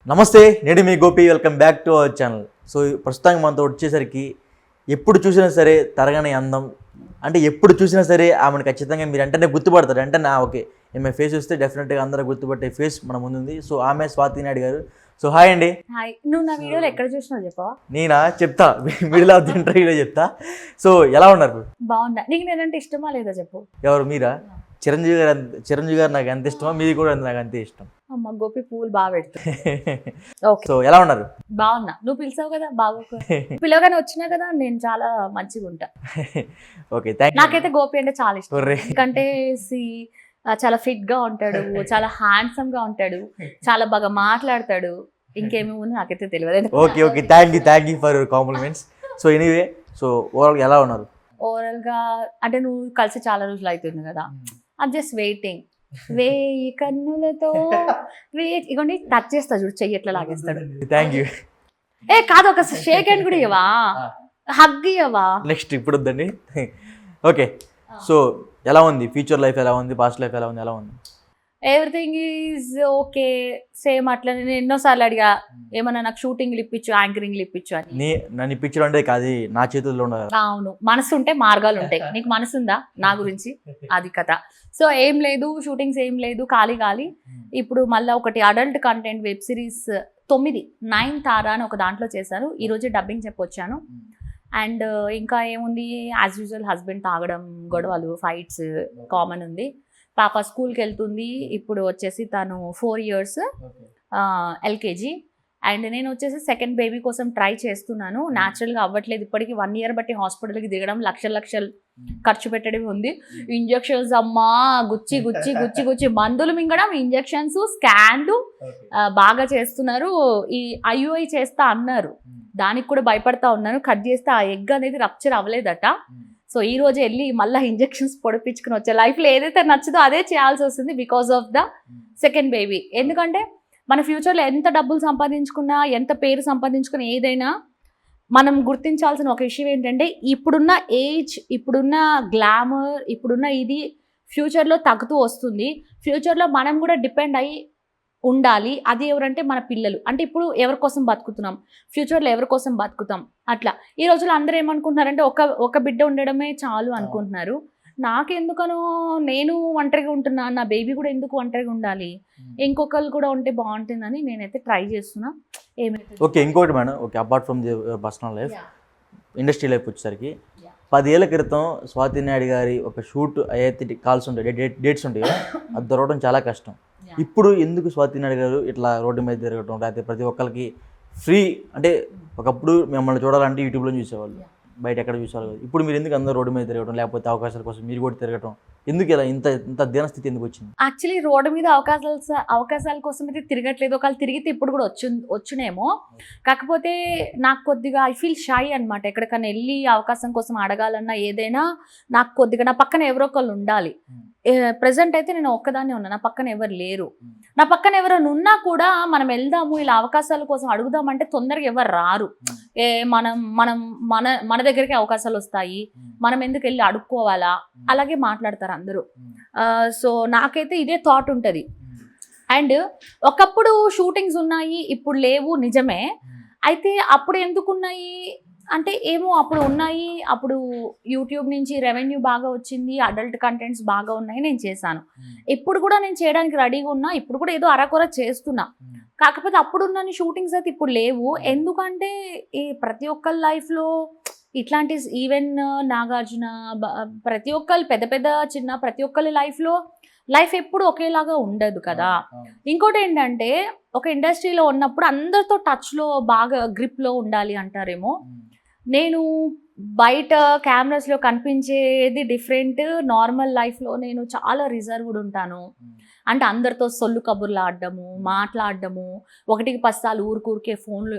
నమస్తే, నేను మీ Gopi. Welcome back to our channel. So ప్రస్తుతానికి మనతో వచ్చేసరికి ఎప్పుడు చూసినా సరే తరగని అందం, అంటే ఎప్పుడు చూసినా సరే ఆమెను ఖచ్చితంగా మీరు వెంటనే గుర్తుపడతారు. అంటే ఓకే, ఈమె ఫేస్ వస్తే డెఫినెట్గా అందరూ గుర్తుపట్టే ఫేస్ మన ముందుంది. సో ఆమె స్వాతి నాయుడు గారు. సో హాయ్ అండి. హాయ్. నువ్వు నా వీడియోలో ఎక్కడ చూసినావు చెప్పవా? నేనా చెప్తా, మిడిల్ ఆఫ్ ది ఇంటర్వ్యూలో చెప్తా. సో ఎలా ఉన్నారు? బాగుందా? నీకు నేనంటే ఇష్టమా లేదా చెప్పు. ఎవరు మీరా? చిరంజీవి గారు నాకు ఎంత ఇష్టమో మీది కూడా నాకు అంతే ఇష్టం. అమ్మ గోపి పూలు బాగా పెడుతుంది. ఓకే, సో ఎలా ఉన్నారు? బాగున్నా. నువ్వు పిలిచావు కదా, బాగా పిలవగానే వచ్చినా కదా, నేను చాలా మంచిగా ఉంటా. Okay, thank you. నాకైతే గోపి అంటే చాలా ఇష్టం. ఎందుకంటే చాలా ఫిట్ గా ఉంటాడు, చాలా హ్యాండ్సమ్ గా ఉంటాడు, చాలా బాగా మాట్లాడతాడు. ఇంకేమీ ఉంది నాకైతే తెలియదు. Okay okay, thank you for your compliments. So anyway, so overall ఎలా ఉన్నారు? ఓవరాల్ గా అంటే నువ్వు కలిసి చాలా రోజులు అవుతుంది కదా, ఐమ్ జస్ట్ వెయిటింగ్. వేయి కన్నులతో ఇగోండి టచ్ చేస్తా చూడు, చెయ్యి ఎట్లా లాగేస్తాడు. Thank you. కాదు, ఒక షేక్ హ్యాండ్ కూడా ఇవ్వవా, హగ్ ఇవ్వవా? నెక్స్ట్ ఇప్పుడు వద్దండి. ఓకే, సో ఎలా ఉంది ఫ్యూచర్ లైఫ్, ఎలా ఉంది పాస్ట్ లైఫ్, ఎలా ఉంది? ఎవ్రీథింగ్ ఈజ్ ఓకే, సేమ్ అట్లనే. నేను ఎన్నోసార్లు అడిగా, ఏమన్నా నాకు షూటింగ్లు ఇప్పించు, యాంకరింగ్లు ఇప్పించు అని. నన్ను ఇప్పించడం అంటే కాదు, నా చేతుల్లో ఉండదు. అవును, మనసు ఉంటే మార్గాలు ఉంటాయి. నీకు మనసు ఉందా నా గురించి? అది కథ. సో ఏం లేదు, షూటింగ్స్ ఏం లేదు, ఖాళీ. ఇప్పుడు మళ్ళీ ఒకటి అడల్ట్ కంటెంట్ వెబ్ సిరీస్ 9 తారా అని ఒక దాంట్లో చేశాను. ఈరోజు డబ్బింగ్ చెప్పొచ్చాను. అండ్ ఇంకా ఏముంది, యాజ్ యూజువల్ హస్బెండ్ తాగడం, గొడవలు, ఫైట్స్ కామన్ ఉంది. పాప స్కూల్కి వెళ్తుంది. ఇప్పుడు వచ్చేసి తను 4 years ఎల్కేజీ. అండ్ నేను వచ్చేసి సెకండ్ బేబీ కోసం ట్రై చేస్తున్నాను. న్యాచురల్గా అవ్వట్లేదు. ఇప్పటికి 1 year బట్టి హాస్పిటల్కి దిగడం, లక్షలు ఖర్చు పెట్టడం ఉంది. ఇంజక్షన్స్ అమ్మా, గుచ్చి మందులు మింగడం, ఇంజక్షన్స్, స్కాన్లు బాగా చేస్తున్నారు. ఈ IUI చేస్తా అన్నారు, దానికి కూడా భయపడతా ఉన్నాను. కట్ చేస్తే ఆ ఎగ్ అనేది రప్చర్ అవ్వలేదట. సో ఈ రోజు వెళ్ళి మళ్ళీ ఇంజక్షన్స్ పొడిపించుకుని వచ్చే. లైఫ్లో ఏదైతే నచ్చదో అదే చేయాల్సి వస్తుంది because of the second baby. ఎందుకంటే మన ఫ్యూచర్లో ఎంత డబ్బులు సంపాదించుకున్నా, ఎంత పేరు సంపాదించుకున్నా, ఏదైనా మనం గుర్తించాల్సిన ఒక విషయం ఏంటంటే, ఇప్పుడున్న ఏజ్, ఇప్పుడున్న గ్లామర్, ఇప్పుడున్న ఇది ఫ్యూచర్లో తగ్గుతూ వస్తుంది. ఫ్యూచర్లో మనం కూడా డిపెండ్ అయ్యి ఉండాలి. అది ఎవరంటే మన పిల్లలు. అంటే ఇప్పుడు ఎవరి కోసం బతుకుతున్నాం, ఫ్యూచర్లో ఎవరి కోసం బతుకుతాం, అట్లా. ఈ రోజుల్లో అందరూ ఏమనుకుంటున్నారంటే ఒక బిడ్డ ఉండడమే చాలు అనుకుంటున్నారు. నాకెందుకనో నేను ఒంటరిగా ఉంటున్నా, నా బేబీ కూడా ఎందుకు ఒంటరిగా ఉండాలి, ఇంకొకరు కూడా ఉంటే బాగుంటుందని నేనైతే ట్రై చేస్తున్నా. ఏమైతే ఓకే, ఇంకోటి madam, okay, apart from the personal life, industry life వచ్చేసరికి 10 ఏళ్ల క్రితం స్వాతి నాయుడు గారి ఒక షూట్ అయితే కాల్స్ ఉంటాయి, డేట్స్ ఉంటాయి, అది దొరకడం చాలా కష్టం. ఇప్పుడు ఎందుకు స్వాతి నాయుడు గారు ఇట్లా రోడ్డు మీద తిరగటం, లేకపోతే ప్రతి ఒక్కరికి ఫ్రీ, అంటే ఒకప్పుడు మిమ్మల్ని చూడాలంటే యూట్యూబ్లో చూసేవాళ్ళు, బయట ఎక్కడ చూసేవాళ్ళు కాదు. ఇప్పుడు మీరు ఎందుకు అందరూ రోడ్డు మీద తిరగడం, లేకపోతే అవకాశాల కోసం మీరు కూడా తిరగటం, ఎందుకు ఇలా ఇంత దీనస్థితి ఎందుకు వచ్చింది? యాక్చువల్లీ రోడ్డు మీద అవకాశాల కోసం అయితే తిరగట్లేదు. ఒకవేళ తిరిగితే ఇప్పుడు కూడా వచ్చునేమో. కాకపోతే నాకు కొద్దిగా ఐ ఫీల్ షై అనమాట. ఎక్కడికైనా వెళ్ళి అవకాశం కోసం అడగాలన్నా ఏదైనా నాకు కొద్దిగా నా పక్కన ఎవరో ఒకళ్ళు ఉండాలి. ప్రజెంట్ అయితే నేను ఒక్కదాన్నే ఉన్నా, నా పక్కన ఎవరు లేరు. నా పక్కన ఎవరైనా ఉన్నా కూడా మనం వెళ్దాము, ఇలా అవకాశాల కోసం అడుగుదామంటే తొందరగా ఎవరు రారు. మన దగ్గరికి అవకాశాలు వస్తాయి, మనం ఎందుకు వెళ్ళి అడుక్కోవాలా, అలాగే మాట్లాడతారు అందరూ. సో నాకైతే ఇదే థాట్ ఉంటుంది. అండ్ ఒకప్పుడు షూటింగ్స్ ఉన్నాయి, ఇప్పుడు లేవు, నిజమే. అయితే అప్పుడు ఎందుకు ఉన్నాయి అంటే ఏమో, అప్పుడు ఉన్నాయి, అప్పుడు యూట్యూబ్ నుంచి రెవెన్యూ బాగా వచ్చింది, అడల్ట్ కంటెంట్స్ బాగా ఉన్నాయి, నేను చేశాను. ఇప్పుడు కూడా నేను చేయడానికి రెడీగా ఉన్నా, ఇప్పుడు కూడా ఏదో అరకొర చేస్తున్నా. కాకపోతే అప్పుడున్న షూటింగ్స్ అయితే ఇప్పుడు లేవు. ఎందుకంటే ఈ ప్రతి ఒక్కరి లైఫ్లో ఇట్లాంటి ఈవెన్ నాగార్జున, ప్రతి ఒక్కరు పెద్ద చిన్న ప్రతి ఒక్కరి లైఫ్ ఎప్పుడు ఒకేలాగా ఉండదు కదా. ఇంకోటి ఏంటంటే, ఒక ఇండస్ట్రీలో ఉన్నప్పుడు అందరితో టచ్లో బాగా గ్రిప్లో ఉండాలి అంటారేమో. నేను బయట కెమెరాస్లో కనిపించేది డిఫరెంట్, నార్మల్ లైఫ్లో నేను చాలా రిజర్వ్డ్ ఉంటాను. అంటే అందరితో సొల్లు కబుర్లు ఆడడము, మాట్లాడడము, 1కి 10 సార్లు ఊరికే ఫోన్లు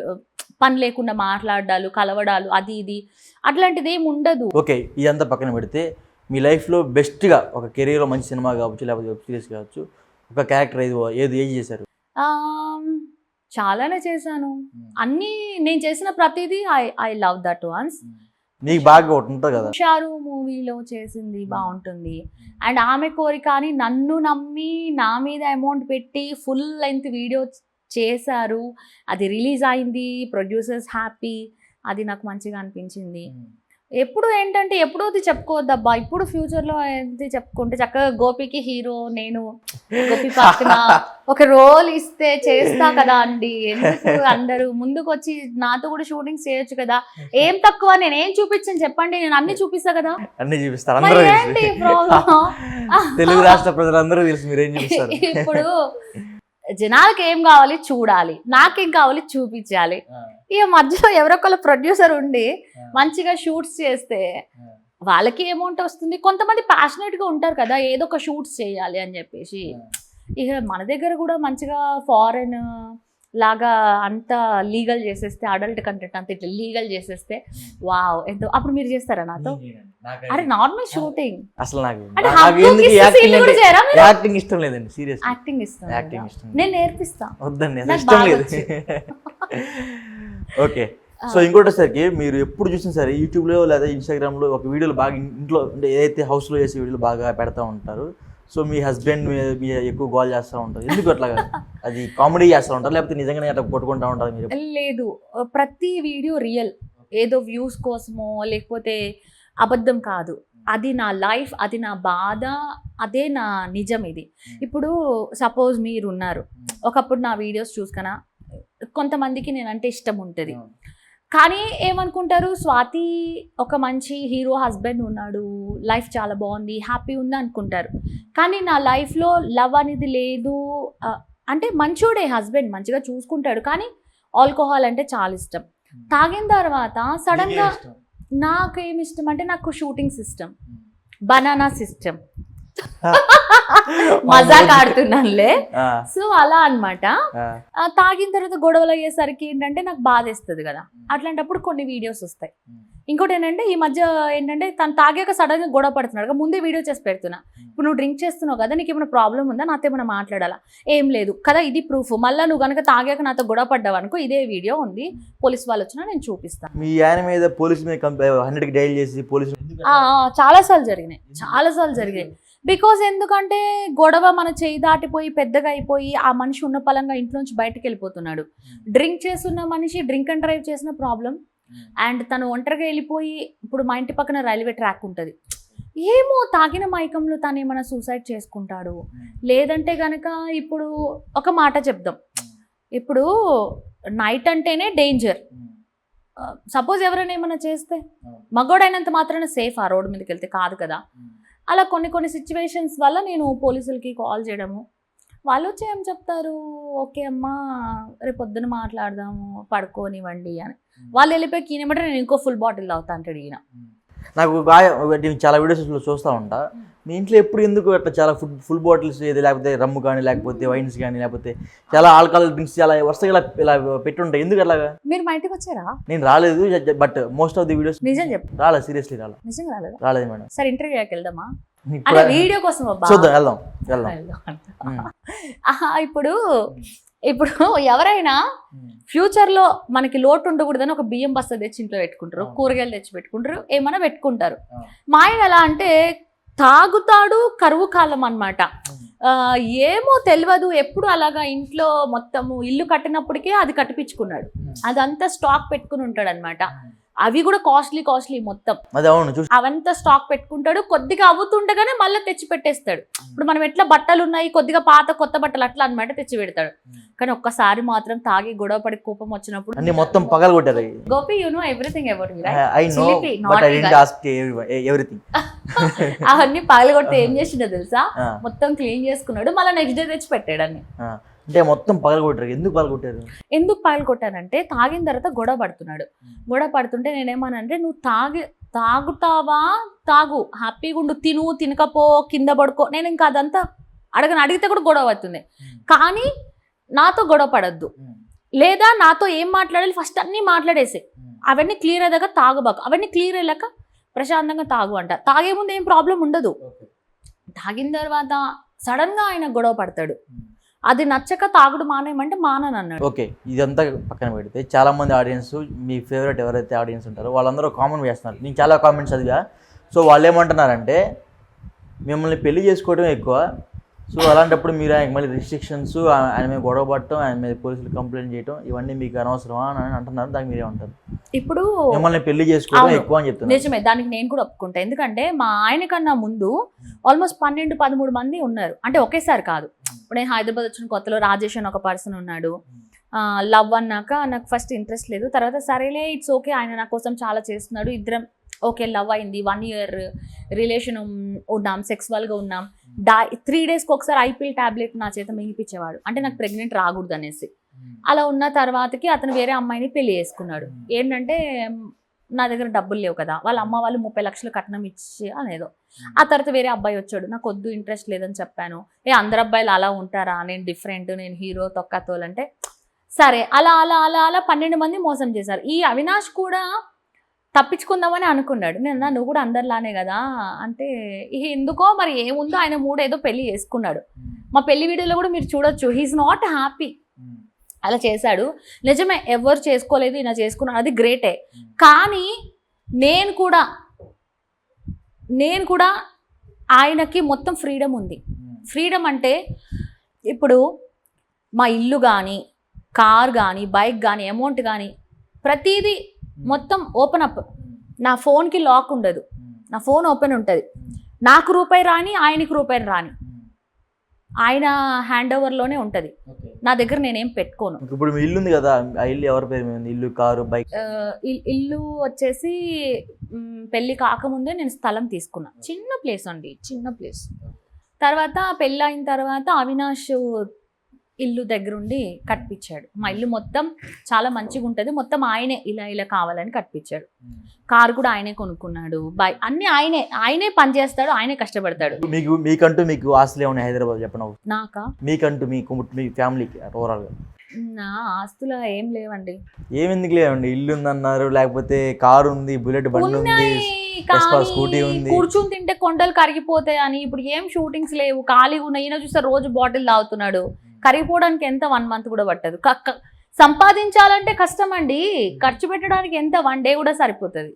పని లేకుండా మాట్లాడాలు, కలవడాలు, అది ఇది అట్లాంటిది ఏమి ఉండదు. ఓకే, ఇదంతా పక్కన పెడితే మీ లైఫ్లో బెస్ట్గా ఒక కెరీర్లో మంచి సినిమా కావచ్చు, లేకపోతే వెబ్ సిరీస్ కావచ్చు, ఒక క్యారెక్టర్ ఏది చేశారు? చాలానే చేశాను. అన్నీ నేను చేసిన ప్రతిదీ ఐ లవ్ దట్ వన్స్. నీకు బాగా ఉంటుంది కదా, షారు మూవీలో చేసింది బాగుంటుంది. అండ్ ఆమె కోరిక అని నన్ను నమ్మి నా మీద అమౌంట్ పెట్టి ఫుల్ లెంత్ వీడియో చేశారు, అది రిలీజ్ అయింది, ప్రొడ్యూసర్స్ హ్యాపీ, అది నాకు మంచిగా అనిపించింది. ఎప్పుడు ఏంటంటే ఎప్పుడోది చెప్పుకోవద్దబ్బా, ఇప్పుడు ఫ్యూచర్లో ఏంటి చెప్పుకుంటే చక్కగా గోపికి హీరో, నేను గోపి పక్కన ఒక రోల్ ఇస్తే చేస్తా కదా అండి. ఎందుకు అందరూ ముందుకు వచ్చి నాతో కూడా షూటింగ్స్ చేయొచ్చు కదా. ఏం తక్కువ, నేను ఏం చూపించాను చెప్పండి, నేను అన్ని చూపిస్తా కదా. అన్ని చూపిస్తారు, మరి అందరూ ఏంటి ప్రాబ్లం? తెలుగు రాష్ట్ర ప్రజలందరూ తెలుసు మీరేం చూపిస్తారు. ఇప్పుడు జనాలకి ఏం కావాలి చూడాలి, నాకేం కావాలి చూపించాలి. ఇక మధ్యలో ఎవరొకరు ప్రొడ్యూసర్ ఉండి మంచిగా షూట్స్ చేస్తే వాళ్ళకి అమౌంట్ వస్తుంది. కొంతమంది ప్యాషనెట్గా ఉంటారు కదా, ఏదో ఒక షూట్స్ చేయాలి అని చెప్పేసి. ఇక మన దగ్గర కూడా మంచిగా ఫారెన్ లాగా అంత లీగల్ చేసేస్తే, అడల్ట్ కంటెంట్ అంత ఇట్లా లీగల్ చేసేస్తే వావ్ ఎంతో. అప్పుడు మీరు చేస్తారా నాతో? అరే నార్మల్ షూటింగ్ అసలు నాకు అంటే నాకు ఎందుకు యాక్టింగ్ ఇష్టం లేదండి, సీరియస్ యాక్టింగ్ ఇస్తాను, యాక్టింగ్ ఇష్టం నేను నేర్పిస్తా. వద్దండి, నాకు ఇష్టం బాగా లేదు. ఓకే, సో ఇంకోటేసరికి మీరు ఎప్పుడు చూసినా సరే యూట్యూబ్లో లేదా ఇన్స్టాగ్రామ్లో ఒక వీడియోలు బాగా ఇంట్లో అంటే ఏదైతే హౌస్లో చేసే వీడియోలు బాగా పెడతా ఉంటారు. సో మీ హస్బెండ్ మీ ఎక్కువ గోల్ చేస్తూ ఉంటారు, ఎందుకు అట్లాగా? అది కామెడీ చేస్తూ ఉంటారు లేకపోతే నిజంగానే అట్లా కొట్టుకుంటూ ఉంటారు మీరు? లేదు, ప్రతి వీడియో రియల్, ఏదో వ్యూస్ కోసమో లేకపోతే అబద్ధం కాదు. అది నా లైఫ్, అది నా బాధ, అదే నా నిజం. ఇది ఇప్పుడు సపోజ్ మీరు ఉన్నారు, ఒకప్పుడు నా వీడియోస్ చూసుకనా కొంతమందికి నేనంటే ఇష్టం ఉంటుంది, కానీ ఏమనుకుంటారు, స్వాతి ఒక మంచి హీరో హస్బెండ్ ఉన్నాడు, లైఫ్ చాలా బాగుంది, హ్యాపీ ఉంది అనుకుంటారు. కానీ నా లైఫ్లో లవ్ అనేది లేదు. అంటే మంచోడే హస్బెండ్, మంచిగా చూసుకుంటాడు, కానీ ఆల్కహాల్ అంటే చాలా ఇష్టం. తాగిన తర్వాత సడన్గా నాకేమి ఇష్టం అంటే నాకు షూటింగ్ సిస్టమ్, బనానా సిస్టమ్, మజాక్ ఆడుతున్నానులే. సో అలా అన్నమాట. తాగిన తర్వాత గొడవలు అయ్యేసరికి ఏంటంటే నాకు బాధేస్తుంది కదా, అట్లాంటప్పుడు కొన్ని వీడియోస్ వస్తాయి. ఇంకోటి ఏంటంటే ఈ మధ్య ఏంటంటే తను తాగాక సడన్ గా గొడవ పడుతున్నాడు, ముందే వీడియో చేసి పెడుతున్నా. ఇప్పుడు నువ్వు డ్రింక్ చేస్తున్నావు కదా, నీకు ఏమైనా ప్రాబ్లం ఉందా, నాతో ఏమైనా మాట్లాడాలా? ఏం లేదు కదా, ఇది ప్రూఫ్. మళ్ళీ నువ్వు కనుక తాగాక నాతో గొడవ పడ్డావు అనుకో, ఇదే వీడియో ఉంది, పోలీస్ వాళ్ళు వచ్చినా నేను చూపిస్తాను. మీ ఆయన మీద పోలీసు మీద 100కి డైల్ చేసి పోలీసు చాలాసార్లు జరిగినాయి. బికాజ్ ఎందుకంటే గొడవ మన చేయి దాటిపోయి పెద్దగా అయిపోయి ఆ మనిషి ఉన్న పలంగా ఇంట్లోంచి బయటకు వెళ్ళిపోతున్నాడు. డ్రింక్ చేస్తున్న మనిషి డ్రింక్ అండ్ డ్రైవ్ చేసిన ప్రాబ్లం, అండ్ తను ఒంటరిగా వెళ్ళిపోయి, ఇప్పుడు మా ఇంటి పక్కన రైల్వే ట్రాక్ ఉంటుంది, ఏమో తాగిన మైకంలో తను ఏమైనా సూసైడ్ చేసుకుంటాడు. లేదంటే కనుక ఇప్పుడు ఒక మాట చెప్దాం, ఇప్పుడు నైట్ అంటేనే డేంజర్. సపోజ్ ఎవరైనా ఏమైనా చేస్తే మగోడైనంత మాత్రాన సేఫ్ ఆ రోడ్డు మీదకి వెళ్తే కాదు కదా. అలా కొన్ని సిచ్యువేషన్స్ వల్ల నేను పోలీసులకి కాల్ చేయడము, వాళ్ళు వచ్చి ఏం చెప్తారు, ఓకే అమ్మా రేపు పొద్దున మాట్లాడదాము, పడుకోనివ్వండి అని. వాళ్ళు వెళ్ళిపోయి కీనమంటే నేను ఇంకో ఫుల్ బాటిల్ తాగుతా అంటాడు ఈయన. నాకు చాలా వీడియోస్లో చూస్తూ ఉంటా, మీ ఇంట్లో ఎప్పుడు ఎందుకు అట్లా చాలా ఫుల్ బాటిల్స్ ఏది, లేకపోతే రమ్ము కానీ లేకపోతే వైన్స్ కానీ లేకపోతే చాలా ఆల్కహాల్ డ్రింక్స్ చాలా వరుసగా ఇలా పెట్టుంటాయి, ఎందుకు అట్లాగా? మీరు మా ఇంటికి వచ్చారా? నేను రాలేదు, but most of the videos నిజం చెప్పు, రాలేదు, సీరియస్లీ నిజం రాలేదు మేడం. సరే ఇంటర్వ్యూకి వెళ్దామా? అదే వీడియో కోసం చూద్దాం, వెళ్దాం. ఇప్పుడు ఎవరైనా ఫ్యూచర్ లో మనకి లోటు ఉండకూడదని ఒక బియ్యం బస్తా తెచ్చి ఇంట్లో పెట్టుకుంటారు, కూరగాయలు తెచ్చి పెట్టుకుంటారు, ఏమైనా పెట్టుకుంటారు. మా ఆయన ఎలా అంటే తాగుతాడు, కరువు కాలం అన్నమాట. ఏమో తెలియదు, ఎప్పుడు అలాగా ఇంట్లో మొత్తము ఇల్లు కట్టినప్పటికే అది కట్టిపించుకున్నాడు, అదంతా స్టాక్ పెట్టుకుని ఉంటాడు అనమాట. అవి కూడా కాస్ట్లీ మొత్తం, అవంతా స్టాక్ పెట్టుకుంటాడు. కొద్దిగా అవుతుండగానే మళ్ళీ తెచ్చి పెట్టేస్తాడు. ఇప్పుడు మనం ఎట్లా బట్టలు ఉన్నాయి, కొద్దిగా పాత కొత్త బట్టలు అట్లా అనమాట తెచ్చి పెడతాడు. కానీ ఒక్కసారి మాత్రం తాగి గొడవ పడి కోపం వచ్చినప్పుడు మొత్తం పగలగొట్టారు. Gopi, you know everything about me, అవన్నీ పగలగొడితే ఏం చేసిండో తెలుసా, మొత్తం క్లీన్ చేసుకున్నాడు, మళ్ళీ నెక్స్ట్ డే తెచ్చి పెట్టాడు అన్ని. అంటే మొత్తం పగలగొట్టారు. ఎందుకు పగలగొట్టానంటే తాగిన తర్వాత గొడవ పడుతుంటే నేనేమనంటే, నువ్వు తాగుతావా, తాగు, హ్యాపీగా ఉండు, తినకపో, కింద పడుకో. నేను ఇంకా అదంతా అడిగితే కూడా గొడవ అవుతుంది. కానీ నాతో గొడవ పడద్దు, లేదా నాతో ఏం మాట్లాడాలి ఫస్ట్ అన్నీ మాట్లాడేసి అవన్నీ క్లియర్ అయ్యాక తాగుబాకు, అవన్నీ క్లియర్ అయ్యాక ప్రశాంతంగా తాగు అంట. తాగే ముందు ఏం ప్రాబ్లం ఉండదు, తాగిన తర్వాత సడన్ గా ఆయన గొడవ పడతాడు. అది నచ్చక తాగుడు మానేయమంటే మానని అన్నాడు. ఓకే, ఇదంతా పక్కన పెడితే చాలా మంది ఆడియన్స్, మీ ఫేవరెట్ ఎవరైతే ఆడియన్స్ ఉంటారో వాళ్ళందరూ కామెంట్ చేస్తున్నారు. నేను చాలా కామెంట్స్ చదివా. సో వాళ్ళు ఏమంటున్నారంటే, మిమ్మల్ని పెళ్లి చేసుకోవడం ఎక్కువ, సో అలాంటప్పుడు మీరు ఆయనకి మళ్ళీ రిస్ట్రిక్షన్స్, ఆయన మీద గొడవ పడటం, ఆయన మీద పోలీసులు కంప్లైంట్ చేయడం, ఇవన్నీ మీకు అనవసరమా అని అంటున్నారు. దానికి మీరేమంటారు? ఇప్పుడు మిమ్మల్ని పెళ్లి చేసుకోవడం ఎక్కువ అని చెప్తున్నారు. నిజమే, దానికి నేను కూడా ఒప్పుకుంటా. ఎందుకంటే మా ఆయన కన్నా ముందు ఆల్మోస్ట్ 12-13 మంది ఉన్నారు. అంటే ఒకేసారి కాదు. ఇప్పుడు నేను హైదరాబాద్ వచ్చిన కొత్తలో రాజేష్ అని ఒక పర్సన్ ఉన్నాడు. లవ్ అన్నాక నాకు ఫస్ట్ ఇంట్రెస్ట్ లేదు. తర్వాత సరేలే ఇట్స్ ఓకే, ఆయన నా కోసం చాలా చేస్తున్నాడు. ఇద్దరం ఓకే లవ్ అయింది. 1 year రిలేషన్ ఉన్నాం, సెక్సువల్గా ఉన్నాం. 3 daysకి ఒకసారి ఐపీఎల్ టాబ్లెట్ నా చేత మింగిపించేవాడు. అంటే నాకు ప్రెగ్నెంట్ రాకూడదు అనేసి. అలా ఉన్న తర్వాతకి అతను వేరే అమ్మాయిని పెళ్లి చేసుకున్నాడు. ఏంటంటే నా దగ్గర డబ్బులు లేవు కదా, వాళ్ళ అమ్మ వాళ్ళు 30 లక్షలు కట్నం ఇచ్చి అనేదో. ఆ తర్వాత వేరే అబ్బాయి వచ్చాడు, నాకు వద్దు, ఇంట్రెస్ట్ లేదని చెప్పాను. అందరు అబ్బాయిలు అలా ఉంటారా, నేను డిఫరెంట్, నేను హీరో తొక్కతోలంటే సరే అలా అలా అలా అలా 12 మంది మోసం చేశారు. ఈ అవినాష్ కూడా తప్పించుకుందామని అనుకున్నాడు. నేను నువ్వు కూడా అందరిలానే కదా అంటే ఎందుకో మరి ఏముందో ఆయన ఏదో పెళ్లి చేసుకున్నాడు. మా పెళ్లి వీడియోలో కూడా మీరు చూడొచ్చు, హీఈస్ నాట్ హ్యాపీ. అలా చేశాడు. నిజమే, ఎవరు చేసుకోలేదు, ఈయన చేసుకున్నాడు, అది గ్రేటే. కానీ నేను కూడా ఆయనకి మొత్తం ఫ్రీడమ్ ఉంది. ఫ్రీడమ్ అంటే ఇప్పుడు మా ఇల్లు కానీ, కార్ కానీ, బైక్ కానీ, అమౌంట్ కానీ ప్రతిదీ మొత్తం ఓపెన్ అప్. నా ఫోన్కి లాక్ ఉండదు, నా ఫోన్ ఓపెన్ ఉంటుంది. నాకు రూపాయి రాని, ఆయనకి రూపాయి రాని, ఆయన హ్యాండ్ ఓవర్లోనే ఉంటుంది. నా దగ్గర నేనేం పెట్టుకోను. ఇప్పుడు మీ ఇల్లు ఉంది కదా, ఆ ఇల్లు ఎవరి పేరు మీద ఉంది? ఇల్లు, కారు, బైక్? ఇల్లు వచ్చేసి పెళ్ళి కాకముందే నేను స్థలం తీసుకున్నా. చిన్న ప్లేస్ అండి, చిన్న ప్లేస్. తర్వాత పెళ్ళి అయిన తర్వాత అవినాష్ ఇల్లు దగ్గరుండి కట్టించాడు. మా ఇల్లు మొత్తం చాలా మంచిగా ఉంటుంది, మొత్తం ఆయనే ఇలా కావాలని కట్టించాడు. కారు కూడా ఆయనే కొనుక్కున్నాడు, బైక్ అన్ని ఆయనే పని చేస్తాడు, ఆయనే కష్టపడతాడు. మీకు ఆస్తులు ఏమన్నా హైదరాబాద్ చెప్పండి? నాకా? మీకంటూ మీ ఫ్యామిలీకి ఓవరాల్ గా? నా ఆస్తులు ఏం లేవండి. ఏమెందుకు లేవండి? ఇల్లు ఉందన్నారు, లేకపోతే కారు ఉంది, బుల్లెట్ బండి ఉంది, స్కూటీ ఉంది. కూర్చుని తింటే కొండలు కరిగిపోతాయి అని ఇప్పుడు ఏం షూటింగ్స్ లేవు, ఖాళీగా ఉన్నాయి. ఈయన చూస్తే రోజు బాటిల్ తాగుతున్నాడు. కరిగిపోవడానికి ఎంత 1 month కూడా పట్టదు. సంపాదించాలంటే కష్టం అండి, ఖర్చు పెట్టడానికి ఎంత 1 day కూడా సరిపోతుంది.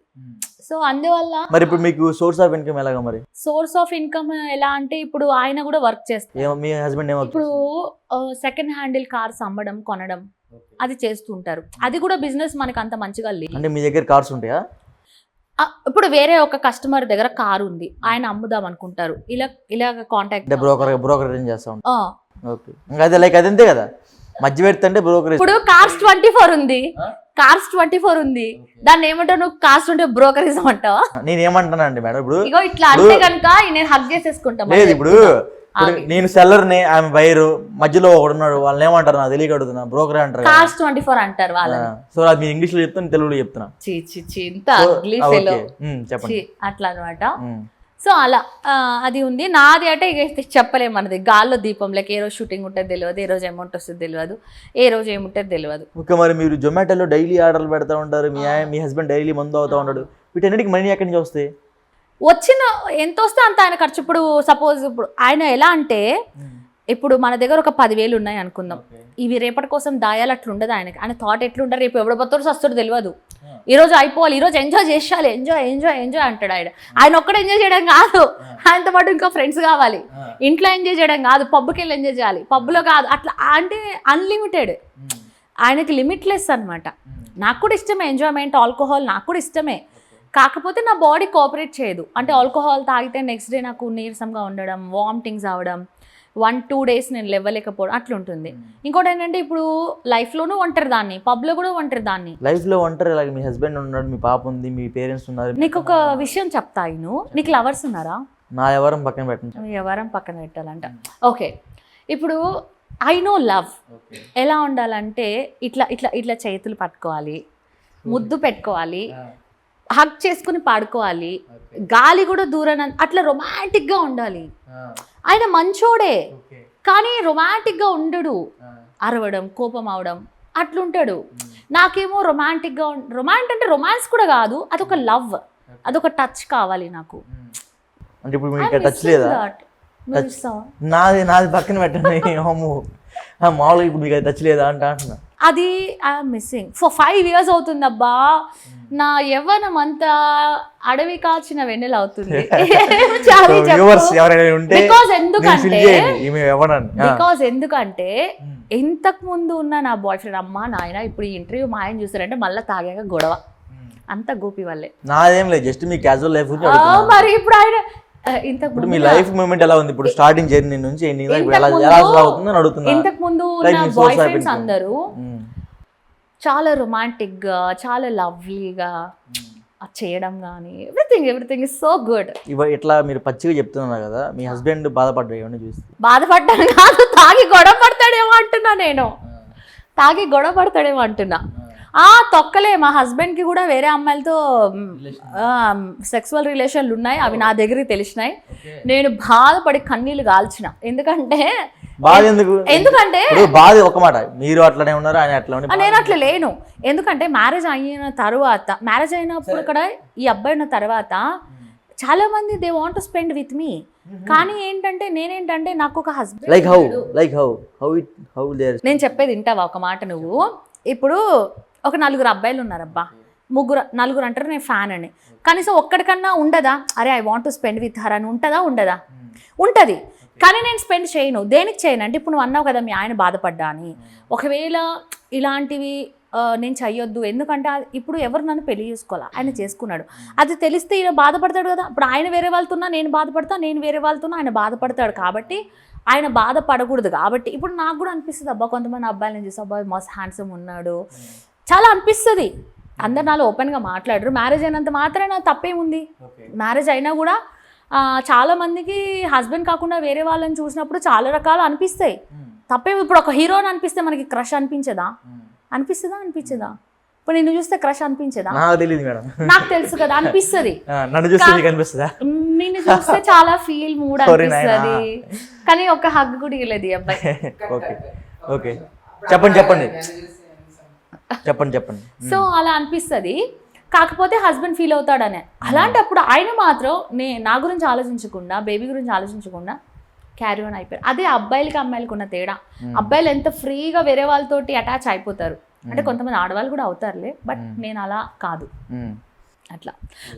సో అందువల్ల మరి ఇప్పుడు మీకు సోర్స్ ఆఫ్ ఇన్కమ్ ఎలాగా? మరి సోర్స్ ఆఫ్ ఇన్కమ్ ఎలా అంటే ఇప్పుడు ఆయన కూడా వర్క్ చేస్తారు. మీ హస్బెండ్ ఇప్పుడు సెకండ్ హ్యాండ్ కార్స్ అమ్మడం, కొనడం అది చేస్తుంటారు. అది కూడా బిజినెస్ మనకు అంత మంచిగా లేదు. అంటే మీ దగ్గర కార్స్ ఉంటాయా? ఇప్పుడు వేరే ఒక కస్టమర్ దగ్గర కారు ఉంది, ఆయన అమ్ముదాం అనుకుంటారు. ఇలా కాంటాక్ట్ బ్రోకర్ చేస్తా ఉంటారు. ఓకే, అదే లైక్ అదంతే కదా, మధ్య పెడుతుంటే బ్రోకర్. ఇప్పుడు కార్స్ 24 ఉంది, కార్స్ 24 ఉంది, దాన్ని ఏమంటావు నువ్వు? కార్స్ ఉంటే బ్రోకరిజం అంటావా? నేను ఏమంటానా అండి మేడం, ఇప్పుడు ఇగో ఇట్లా అంటే కనుక నేను హక్ చేసేసుకుంటాం. లేదు, ఇప్పుడు నేను సెల్లర్ని, ఆమె బైరు, మధ్యలో ఒకడు ఉన్నాడు, వాళ్ళని ఏమంటారు నాకు తెలియక అడుగుతున్నా, బ్రోకర్ అంటారు. కార్స్ 24 అంటారు వాళ్ళని. సో అది మీరు ఇంగ్లీష్ లో చెప్తాను, తెలుగులో చెప్తున్నా. చెప్పండి అట్లా అనమాట. సో అలా అది ఉంది. నాది అంటే ఇక చెప్పలేము, మనది గాల్లో దీపం లెక్క. ఏ రోజు షూటింగ్ ఉంటుంది తెలియదు, ఏ రోజు అమౌంట్ వస్తుంది తెలియదు, ఏ రోజు ఏముంటుంది తెలియదు. ఓకే, మరి మీరు జొమాటోలో డైలీ ఆర్డర్లు పెడతా ఉంటారు, మీ హస్బెండ్ డైలీ మందు అవుతా ఉంటాడు, వీటన్నిటికి మనీ ఎక్కడి నుంచి వస్తాయి? వచ్చిన ఎంత వస్తే అంత ఆయన ఖర్చు. ఇప్పుడు సపోజ్ ఇప్పుడు ఆయన ఎలా అంటే, ఇప్పుడు మన దగ్గర ఒక 10,000 ఉన్నాయి అనుకుందాం, ఇవి రేపటి కోసం దాయాలి, అట్లా ఉండదు ఆయనకి. ఆయన థాట్ ఎట్లుంటారు, రేపు ఎవడ పోతారో వస్తాడో తెలియదు, ఈరోజు అయిపోవాలి, ఈరోజు ఎంజాయ్ చేయాలి, ఎంజాయ్ అంటాడు. ఆయన ఒక్కడే ఎంజాయ్ చేయడం కాదు, ఆయనతో పాటు ఇంకా ఫ్రెండ్స్ కావాలి. ఇంట్లో ఎంజాయ్ చేయడం కాదు, పబ్కి వెళ్ళి ఎంజాయ్ చేయాలి, పబ్లో కాదు, అట్లా అంటే అన్లిమిటెడ్. ఆయనకి లిమిట్లెస్ అనమాట. నాకు కూడా ఇష్టమే ఎంజాయ్మెంట్, ఆల్కహాల్ నాకు కూడా ఇష్టమే. కాకపోతే నా బాడీ కోఆపరేట్ చేయదు. అంటే ఆల్కహాల్ తాగితే నెక్స్ట్ డే నాకు నీరసంగా ఉండడం, వామిటింగ్స్ అవ్వడం, 1-2 days నేను లేవలేకపోవడం అట్లా ఉంటుంది. ఇంకోటి ఏంటంటే ఇప్పుడు లైఫ్లోనూ ఒంటరి దాన్ని, పబ్లో కూడా ఒంటరి దాన్ని. లైఫ్లో ఒంటరి, మీ హస్బెండ్ ఉన్నాడు, మీ పాప ఉంది, మీ పేరెంట్స్ ఉన్నారు. నీకు ఒక విషయం చెప్తా, నీకు లవర్స్ ఉన్నారా? నా ఎవరం పక్కన పెట్టండి. ఎవరం పక్కన పెట్టాలంట. ఓకే, ఇప్పుడు ఐ నో లవ్ ఎలా ఉండాలంటే ఇట్లా ఇట్లా ఇట్లా చేతులు పట్టుకోవాలి, ముద్దు పెట్టుకోవాలి, హగ్ చేసుకుని పాడుకోవాలి, గాలి కూడా దూరం, అట్లా రొమాంటిక్గా ఉండాలి. ఆయన మంచోడే కానీ రొమాంటిక్గా ఉండడు, అరవడం, కోపం అవడం అట్లుంటాడు. నాకేమో రొమాంటిక్గా అంటే రొమాన్స్ కూడా కాదు, అదొక లవ్, అదొక టచ్ కావాలి నాకు. అంటే ఇప్పుడు మీకు టచ్ లేదా? నాది పక్కన పెట్టండి. మామూలుగా ఇప్పుడు మీకు అది టచ్ లేదా అంటున్నా. అది ఐఎమ్ మిస్సింగ్ ఫర్ 5 years అవుతుందబ్బా. నా యవ్వనం అంతా అడవి కాచిన వెన్నెల అవుతుంది. బికాస్ ఎందుకంటే ఇంతకు ముందు ఉన్న నా బాయ్ ఫ్రెండ్ అమ్మా నాయన ఇప్పుడు ఈ ఇంటర్వ్యూ మా ఆయన చూసారంటే మళ్ళీ తాగాక గొడవ అంత గోపి వల్లే. నాదేం లేదు, జస్ట్ మీ క్యాజువల్ లైఫ్. మరి ఇప్పుడు ఆయన ఇప్పుడు మీ లైఫ్ మూమెంట్ ఎలా ఉంది ఇప్పుడు స్టార్టింగ్ జర్నీ నుంచి ఇంతకు ముందు నా బాయ్ ఫ్రెండ్స్ అందరూ చాలా రొమాంటిక్ గా చాలా లవ్లీగా చేయడం కానీ ఎవ్రీథింగ్ ఇస్ సో గుడ్. ఇట్లా మీరు పచ్చిగా చెప్తున్నారు కదా, మీ హస్బెండ్ బాధపడ్డా ఏమన్నా చూసి? బాధపడ్డాను కాదు, తాగి గొడవ పడతాడేమో అంటున్నా నేను. తాగి గొడవ పడతాడేమో అంటున్నా. తొక్కలే, మా హస్బెండ్కి కూడా వేరే అమ్మాయిలతో సెక్సువల్ రిలేషన్లు ఉన్నాయి, అవి నా దగ్గరికి తెలిసినాయి. నేను బాధపడి కన్నీళ్ళు కాల్చిన. ఎందుకంటే బాధ ఒక మాట, మీరు అట్లనే ఉన్నారు ఆయన అట్లా. నేను అట్లా లేను. ఎందుకంటే మ్యారేజ్ అయిన తర్వాత, మ్యారేజ్ అయినప్పుడు ఇక్కడ ఈ అబ్బాయి ఉన్న తర్వాత చాలా మంది they want to spend with me. కానీ ఏంటంటే నేనేంటంటే నాకు ఒక హస్బెండ్, నేను చెప్పేది వింటావా ఒక మాట నువ్వు? ఇప్పుడు ఒక 4 అబ్బాయిలు ఉన్నారబ్బా, 4 అంటారు నేను ఫ్యాన్ అని, కనీసం ఒక్కడికన్నా ఉండదా అరే I want to spend with her అని? ఉండదా? ఉంటుంది. కానీ నేను స్పెండ్ చేయను. దేనికి చేయను అంటే ఇప్పుడు నువ్వు అన్నావు కదా మీ ఆయన బాధపడ్డా అని. ఒకవేళ ఇలాంటివి నేను చెయ్యొద్దు, ఎందుకంటే ఇప్పుడు ఎవరు నన్ను పెళ్లి చేసుకోవాలా, ఆయన చేసుకున్నాడు. అది తెలిస్తే ఈయన బాధపడతాడు కదా. ఇప్పుడు ఆయన వేరే వాళ్ళతున్నా నేను బాధపడతా, నేను వేరే వాళ్ళతున్నా ఆయన బాధపడతాడు. కాబట్టి ఆయన బాధపడకూడదు. కాబట్టి ఇప్పుడు నాకు కూడా అనిపిస్తుంది అబ్బా, కొంతమంది అబ్బాయిలను చూసి అబ్బాయి మస్త్ హ్యాండ్సమ్ ఉన్నాడు చాలా అనిపిస్తుంది. అందరు నాలో ఓపెన్గా మాట్లాడరు. మ్యారేజ్ అయినంత మాత్రాన తప్పేముంది? మ్యారేజ్ అయినా కూడా చాలా మందికి హస్బెండ్ కాకుండా వేరే వాళ్ళని చూసినప్పుడు చాలా రకాలు అనిపిస్తాయి. తప్పే. ఇప్పుడు ఒక హీరోని అనిపిస్తే మనకి క్రష్ అనిపించదా? అనిపించదా? ఇప్పుడు నిన్ను చూస్తే క్రష్ అనిపించదా? నాకు తెలుసు కదా, అనిపిస్తుంది. నిన్ను చూస్తే చాలా ఫీల్ మూడ్ అనిపిస్తుంది. కానీ ఒక హగ్ కూడా ఇవ్వలేదు ఈ అబ్బాయి. చెప్పండి. సో అలా అనిపిస్తుంది. కాకపోతే హస్బెండ్ ఫీల్ అవుతాడనే. అలాంటప్పుడు ఆయన మాత్రం నా గురించి ఆలోచించకుండా, బేబీ గురించి ఆలోచించకుండా క్యారీ ఆన్ అయిపోయారు. అదే అబ్బాయిలకి అమ్మాయిలకి ఉన్న తేడా. అబ్బాయిలు ఎంత ఫ్రీగా వేరే వాళ్ళతోటి అటాచ్ అయిపోతారు, అంటే కొంతమంది ఆడవాళ్ళు కూడా అవుతారులే, బట్ నేను అలా కాదు. అట్లా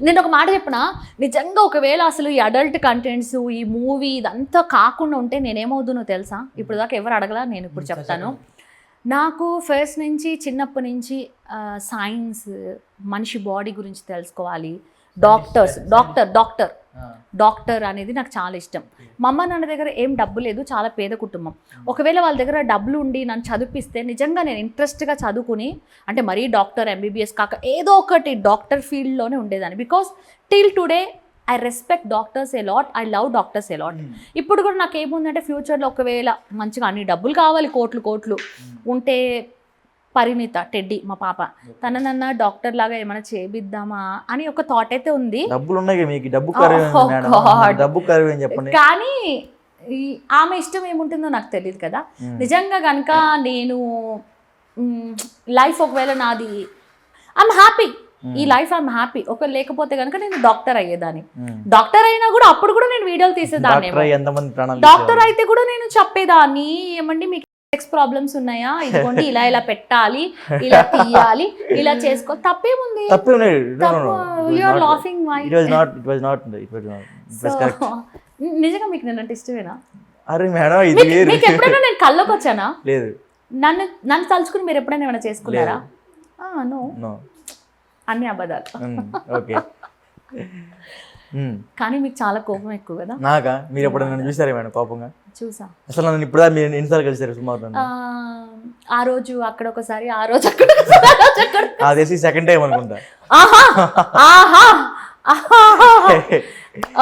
నేను ఒక మాట చెప్పిన, నిజంగా ఒకవేళ అసలు ఈ అడల్ట్ కంటెంట్స్, ఈ మూవీ ఇదంతా కాకుండా ఉంటే నేనేమవుతుందో తెలుసా? ఇప్పుడు దాకా ఎవరు అడగలా, నేను ఇప్పుడు చెప్తాను. నాకు ఫస్ట్ నుంచి చిన్నప్పటి నుంచి సైన్స్, మనిషి బాడీ గురించి తెలుసుకోవాలి, డాక్టర్ అనేది నాకు చాలా ఇష్టం. మా అమ్మ నాన్న దగ్గర ఏం డబ్బు లేదు, చాలా పేద కుటుంబం. ఒకవేళ వాళ్ళ దగ్గర డబ్బులు ఉండి నన్ను చదివిస్తే నిజంగా నేను ఇంట్రెస్ట్గా చదువుకుని, అంటే మరీ డాక్టర్ ఎంబీబీఎస్ కాక ఏదో ఒకటి డాక్టర్ ఫీల్డ్లోనే ఉండేదాన్ని. Because till today I respect doctors a lot, I love doctors a lot. ఇప్పుడు కూడా నాకు ఏముందంటే ఫ్యూచర్లో ఒకవేళ మంచిగా అన్ని డబ్బులు కావాలి, కోట్లు ఉంటే పరిణిత టెడ్డీ మా పాప తననన్నా డాక్టర్ లాగా ఏమైనా చేపిద్దామా అని ఒక థాట్ అయితే ఉంది. కానీ ఆమె ఇష్టం ఏముంటుందో నాకు తెలియదు కదా. నిజంగా కనుక నేను లైఫ్ ఒకవేళ నాది ఐఎమ్ హ్యాపీ, ఈ లైఫ్ ఐఎమ్ హ్యాపీ. ఒకవేళ లేకపోతే కనుక నేను డాక్టర్ అయ్యేదాన్ని. డాక్టర్ అయినా కూడా అప్పుడు కూడా నేను వీడియోలు తీసేదాన్ని. డాక్టర్ అయితే కూడా నేను చెప్పేదాన్ని, ఏమండి మీకు సెక్స్ ప్రాబ్లమ్స్ ఉన్నాయా, ఇదిగోండి ఇలా ఇలా పెట్టాలి, ఇలా తీయాలి, ఇలా చేసుకో, తప్పేముంది? నిజంగా మీకు నేనంటే ఇష్టమేనా? మీకు ఎప్పుడైనా నేను కళ్ళకి వచ్చానా? లేదు. నన్ను తలుచుకుని మీరు ఎప్పుడైనా ఏమైనా చేసుకున్నారా? నో, అన్ని అబద్ధాలు. కానీ మీకు చాలా కోపం ఎక్కువ కదా. నాకా? మీరు ఎప్పుడు నన్ను చూసారా మేడం కోపంగా? చూసా. అసలు నన్ను ఇప్పుడు మీరు ఎన్నిసార్లు కలిసారు సుమారు? ఆ రోజు అక్కడ ఒకసారి, ఆ రోజు అక్కడ అదే సెకండ్ టైం అనుకుంటా.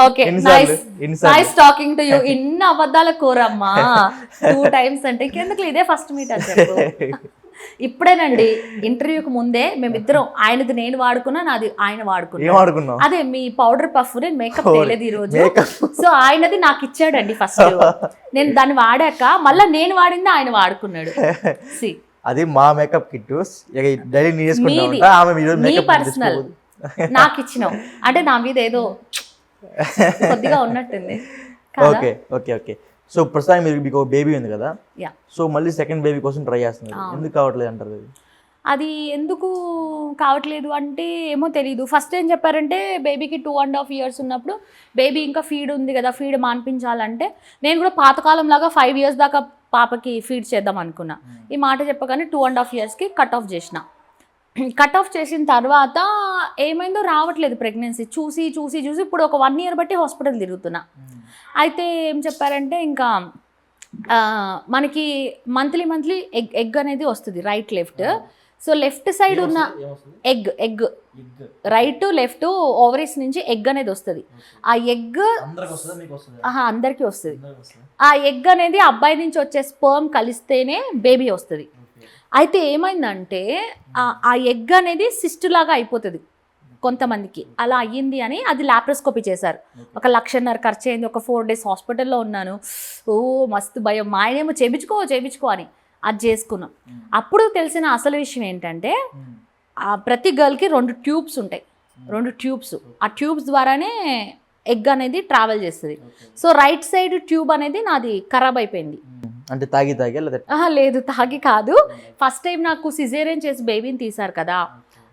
Okay, nice talking to you. ఇన్ని అబద్ధాల కూరమ్మా 2 times అంటే ఇంకెందుకు, ఇదే ఫస్ట్ మీట్ అని చెప్పు. ఇప్పుడేనండి ఇంటర్వ్యూకి ముందే మేమిద్దరం, ఆయనది నేను వాడుకున్నా, నాది ఆయన వాడుకున్నా. అదే మీ పౌడర్ పఫ్, నేను మేకప్ తేలేదు ఈ రోజు. సో ఆయనది నాకు ఇచ్చాడండి ఫస్ట్. నేను దాన్ని వాడాక మళ్ళీ నేను వాడింది ఆయన వాడుకున్నాడు. అది మా మేకప్ కిట్, మీ పర్సనల్ నాకు ఇచ్చినావు అంటే నా మీద ఏదో కొద్దిగా ఉన్నట్టుంది. ఓకే. సో ప్రస్తుతానికి మీకు ఒక బేబీ ఉంది కదా, Yeah. సో మళ్ళీ సెకండ్ బేబీ కోసం ట్రై చేస్తున్నారు, ఎందుకు కావట్లేదు అంటారు? అది ఎందుకు కావట్లేదు అంటే ఏమో తెలీదు. ఫస్ట్ ఏం చెప్పారంటే బేబీకి 2.5 years ఉన్నప్పుడు బేబీ ఇంకా ఫీడ్ ఉంది కదా, ఫీడ్ మాన్పించాలంటే నేను కూడా పాతకాలం లాగా 5 years దాకా పాపకి ఫీడ్ చేద్దాం అనుకున్నా. ఈ మాట చెప్పగానే 2.5 yearsకి కట్ ఆఫ్ చేసిన. కట్ ఆఫ్ చేసిన తర్వాత ఏమైందో రావట్లేదు ప్రెగ్నెన్సీ. చూసి చూసి చూసి ఇప్పుడు ఒక 1 year బట్టి హాస్పిటల్ తిరుగుతున్నా. అయితే ఏం చెప్పారంటే ఇంకా మనకి మంత్లీ ఎగ్ అనేది వస్తుంది, right left. So left side ఉన్న ఎగ్ రైట్ లెఫ్ట్ ఓవరీస్ నుంచి ఎగ్ అనేది వస్తుంది. ఆ ఎగ్ అందరికీ వస్తుంది. ఆ ఎగ్ అనేది అబ్బాయి నుంచి వచ్చే స్పర్మ్ కలిస్తేనే బేబీ వస్తుంది. అయితే ఏమైందంటే ఆ ఎగ్ అనేది సిస్ట్ లాగా అయిపోతుంది కొంతమందికి. అలా అయ్యింది అని అది లాప్రోస్కోపీ చేశారు. 1,50,000 ఖర్చు అయింది. ఒక 4 days హాస్పిటల్లో ఉన్నాను. ఓ మస్తు భయం. మా ఆయనేమో చేయించుకో అని అది చేసుకున్నాం. అప్పుడు తెలిసిన అసలు విషయం ఏంటంటే ప్రతి గర్ల్కి 2 ట్యూబ్స్ ఉంటాయి. 2 ట్యూబ్స్. ఆ ట్యూబ్స్ ద్వారానే ఎగ్ అనేది ట్రావెల్ చేస్తుంది. సో రైట్ సైడ్ ట్యూబ్ అనేది నాది ఖరాబ్ అయిపోయింది. అంటే తాగి లేదు, తాగి కాదు. ఫస్ట్ టైం నాకు సిజేరియన్ చేసి బేబీని తీశారు కదా,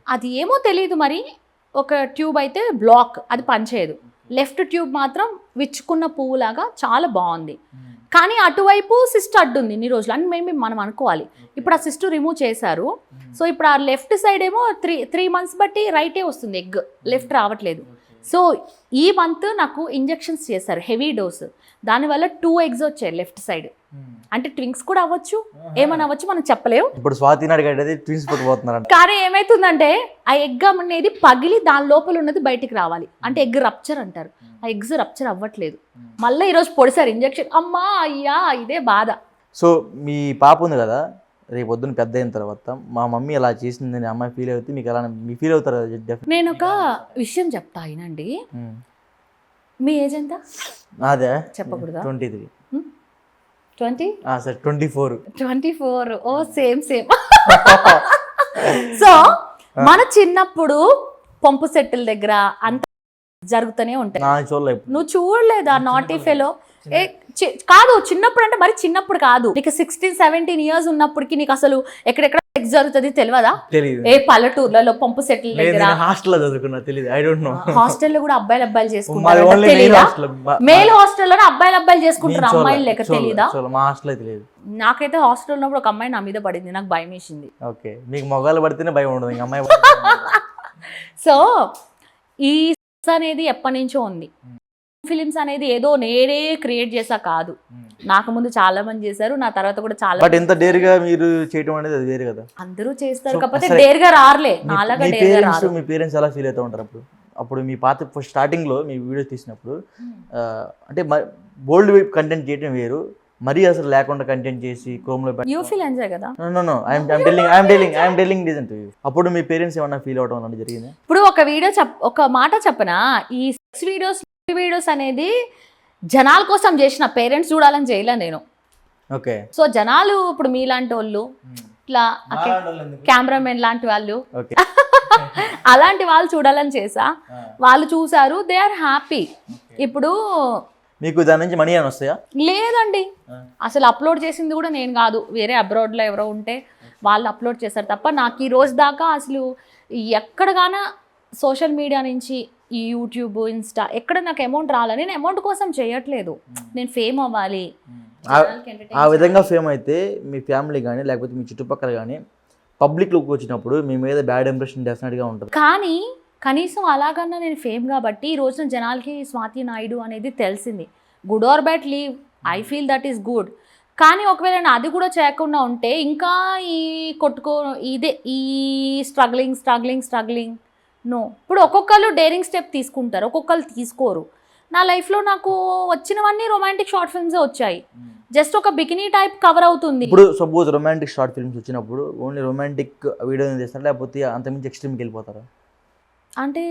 అది ఏమో తెలియదు మరి. ఒక ట్యూబ్ అయితే బ్లాక్, అది పనిచేయదు. లెఫ్ట్ ట్యూబ్ మాత్రం విచ్చుకున్న పువ్వులాగా చాలా బాగుంది. కానీ అటువైపు సిస్ట్ అడ్డుంది ఇన్ని రోజులు అని మనం అనుకోవాలి. ఇప్పుడు ఆ సిస్ట్ రిమూవ్ చేశారు. సో ఇప్పుడు ఆ లెఫ్ట్ సైడ్ ఏమో 3 months బట్టి రైటే వస్తుంది ఎగ్, లెఫ్ట్ రావట్లేదు. సో ఈ మంత్ నాకు ఇంజెక్షన్స్ చేశారు, హెవీ డోస్. దానివల్ల 2 eggs వచ్చాయి లెఫ్ట్ సైడ్. అంటే ట్విన్స్ కూడా అవ్వచ్చు, ఏమని అవ్వచ్చు మనం చెప్పలేము. ఇప్పుడు స్వాతి నాయుడు ట్విన్స్ పుట్టబోతున్నారు. కానీ ఏమైతుందంటే ఆ ఎగ్ అనేది పగిలి దాని లోపల ఉన్నది బయటికి రావాలి. అంటే ఎగ్ రప్చర్ అంటారు. ఆ ఎగ్స్ రప్చర్ అవ్వట్లేదు. మళ్ళీ ఈరోజు పొడిసారు ఇంజెక్షన్. అమ్మా అయ్యా ఇదే బాధ. సో మీ పాప ఉంది కదా, రేపు పొద్దున్న పెద్ద అయిన తర్వాత మా మమ్మీ అలా చేసిందని అమ్మాయి ఫీల్ అవుతుంది, మీకు ఎలా మీకు ఫీల్ అవుతారు? నేను ఒక విషయం చెప్తా అయినండి. మీ ఏజ్ ఎంత? అదే చెప్పకూడదా? 23. 20? సరే 24. ఓ సేమ్. సో మన చిన్నప్పుడు పంపు సెట్టుల దగ్గర అంత జరుగుతూనే ఉంటాయి. నువ్వు చూడలేదా నాటీ ఫెలో? కాదు, చిన్నప్పుడు అంటే మరి చిన్నప్పుడు కాదు, నీకు 16-17 years ఉన్నప్పటికి నీకు అసలు ఎక్కడెక్కడ సెక్స్ జరుగుతుంది తెలియదా? ఏ పల్లెటూర్లలో పంపు సెట్ల దగ్గర. హాస్టల్లో కూడా అబ్బాయిలు చేసుకుంటారు తెలీదా? మేల్ హాస్టల్లో అబ్బాయిలు చేసుకుంటారు, అమ్మాయిలు లెక్క తెలీదా? నాకైతే హాస్టల్ ఉన్నప్పుడు ఒక అమ్మాయి నా మీద పడింది, నాకు భయం వేసింది. సో ఈ అనేది ఎప్పటి నుంచో ఉంది. ఫిలిమ్స్ అనేది ఏదో నేనే క్రియేట్ చేసా కాదు, నాకు ముందు చాలా మంది చేశారు, నా తర్వాత కూడా చాలా. బట్ ఎంత డేర్గా మీరు చేయడం అనేది అది వేరే కదా. అందరూ చేస్తారు కాకపోతే డేర్గా రారులే, నాలాగా డేర్గా రారు. మీ పేరెంట్స్ ఎలా ఫీల్ అవుతూ ఉంటారు అప్పుడు మీ పాత స్టార్టింగ్ లో మీ వీడియో తీసినప్పుడు? అంటే బోల్డ్ కంటెంట్ చేయడం వేరు, మరీ అసలు లేకుండా కంటెంట్ చేసి క్రోమ్లో యూ ఫీల్ ఎంజాయ్ కదా. No I'm telling reason to you. అప్పుడు మీ పేరెంట్స్ ఏమన్నా ఫీల్ అవడం అలాంటి జరిగింది? ఇప్పుడు ఒక మాట చెప్పనా, ఈ వీడియోస్ అనేది జనాల కోసం చేసిన, పేరెంట్స్ చూడాలని చేయలే నేను. ఓకే. సో జనాలు ఇప్పుడు మీలాంటి వాళ్ళు, ఇట్లా కెమెరామెన్ లాంటి వాళ్ళు, అలాంటి వాళ్ళు చూడాలని చేసా. వాళ్ళు చూసారు, దే ఆర్ హ్యాపీ. ఇప్పుడు మీకు దాని నుంచి మనీ అని వస్తాయా? లేదండి, అసలు అప్లోడ్ చేసింది కూడా నేను కాదు, వేరే అబ్రాడ్లో ఎవరో ఉంటే వాళ్ళు అప్లోడ్ చేశారు తప్ప నాకు ఈ రోజు దాకా అసలు ఎక్కడగానా సోషల్ మీడియా నుంచి ఈ యూట్యూబ్, ఇన్స్టా ఎక్కడ నాకు అమౌంట్ రాలని, నేను అమౌంట్ కోసం చేయట్లేదు, నేను ఫేమ్ అవ్వాలి. ఆ విధంగా ఫేమ్ అయితే మీ ఫ్యామిలీ కానీ లేకపోతే మీ చుట్టుపక్కల కానీ పబ్లిక్లోకి వచ్చినప్పుడు మీ మీద బ్యాడ్ ఇంప్రెషన్ డెఫినెట్గా ఉంటుంది. కానీ కనీసం అలాగన్నా నేను ఫేమ్ కాబట్టి ఈ రోజున జనాలకి స్వాతి నాయుడు అనేది తెలిసింది. Good or bad leave, I feel that is good. కానీ ఒకవేళ నేను అది కూడా చేయకుండా ఉంటే ఇంకా ఈ స్ట్రగ్లింగ్ నో. ఇప్పుడు ఒక్కొక్కరు డేరింగ్ స్టెప్ తీసుకుంటారు, ఒక్కొక్కరు తీసుకోరు. నా లైఫ్లో నాకు వచ్చినవన్నీ రొమాంటిక్ షార్ట్ ఫిల్మ్సే వచ్చాయి. జస్ట్ ఒక బికినీ టైప్ కవర్ అవుతుంది. ఇప్పుడు సపోజ్ రొమాంటిక్ షార్ట్ ఫిల్మ్స్ వచ్చినప్పుడు ఓన్లీ రొమాంటిక్ వీడియో చేస్తారు, లేకపోతే అంతకుమించి ఎక్స్ట్రీమ్కి వెళ్ళిపోతారా? అంటే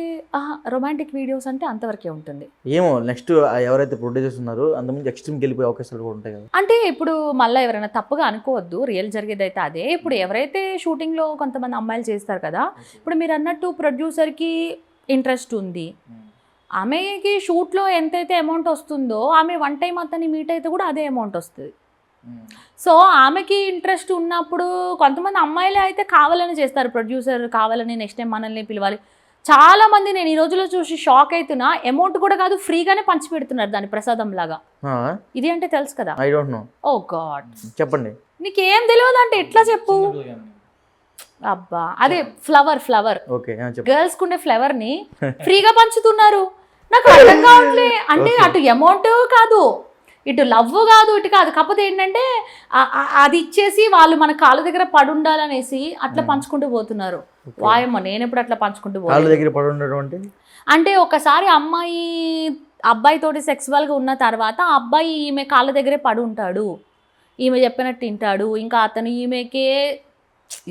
రొమాంటిక్ వీడియోస్ అంటే అంతవరకే ఉంటుంది. ఏమో నెక్స్ట్ ఎవరైతే ప్రొడ్యూసర్స్ ఉన్నారో అంతకుమించి ఎక్స్ట్రీమ్కి వెళ్ళిపోయే అవకాశాలు కూడా ఉంటాయి కదా. అంటే ఇప్పుడు మళ్ళీ ఎవరైనా తప్పుగా అనుకోవద్దు, రియల్ జరిగేది అయితే అదే. ఇప్పుడు ఎవరైతే షూటింగ్లో కొంతమంది అమ్మాయిలు చేస్తారు కదా, ఇప్పుడు మీరు అన్నట్టు ప్రొడ్యూసర్కి ఇంట్రెస్ట్ ఉంది, ఆమెకి షూట్లో ఎంతైతే అమౌంట్ వస్తుందో ఆమె వన్ టైం అతన్ని మీట్ అయితే కూడా అదే అమౌంట్ వస్తుంది. సో ఆమెకి ఇంట్రెస్ట్ ఉన్నప్పుడు కొంతమంది అమ్మాయిలే అయితే కావాలని చేస్తారు, ప్రొడ్యూసర్ కావాలని నెక్స్ట్ టైం మనల్ని పిలవాలి. చాలా మంది నేను ఈ రోజులో చూసి షాక్ అవుతున్నా, అమౌంట్ కూడా కాదు ఫ్రీగానే పంచి పెడుతున్నారు దాని ప్రసాదం లాగా. ఇది అంటే తెలుసు కదా? I don't know. Oh God, చెప్పండి. నీకేం తెలియదు అంటే ఎట్లా చెప్పు? అబ్బా అదే ఫ్లవర్ ఓకే గర్ల్స్ కుండే ఫ్లవర్ ని ఫ్రీగా పంచుతున్నారు. నాకు అర్థం కావట్లే. అంటే అటు అమౌంట్ కాదు, ఇటు లవ్ కాదు, ఇటు కాదు. కాకపోతే ఏంటంటే అది ఇచ్చేసి వాళ్ళు మన కాళ్ళ దగ్గర పడి ఉండాలనేసి అట్లా పంచుకుంటూ పోతున్నారు. వాయమ్మ, నేను ఎప్పుడు అట్లా పంచుకుంటూ పోయి అంటే ఒకసారి అమ్మాయి అబ్బాయితోటి సెక్సువల్గా ఉన్న తర్వాత ఆ అబ్బాయి ఈమె కాళ్ళ దగ్గరే పడి ఉంటాడు, ఈమె చెప్పినట్టు తింటాడు, ఇంకా అతను ఈమెకే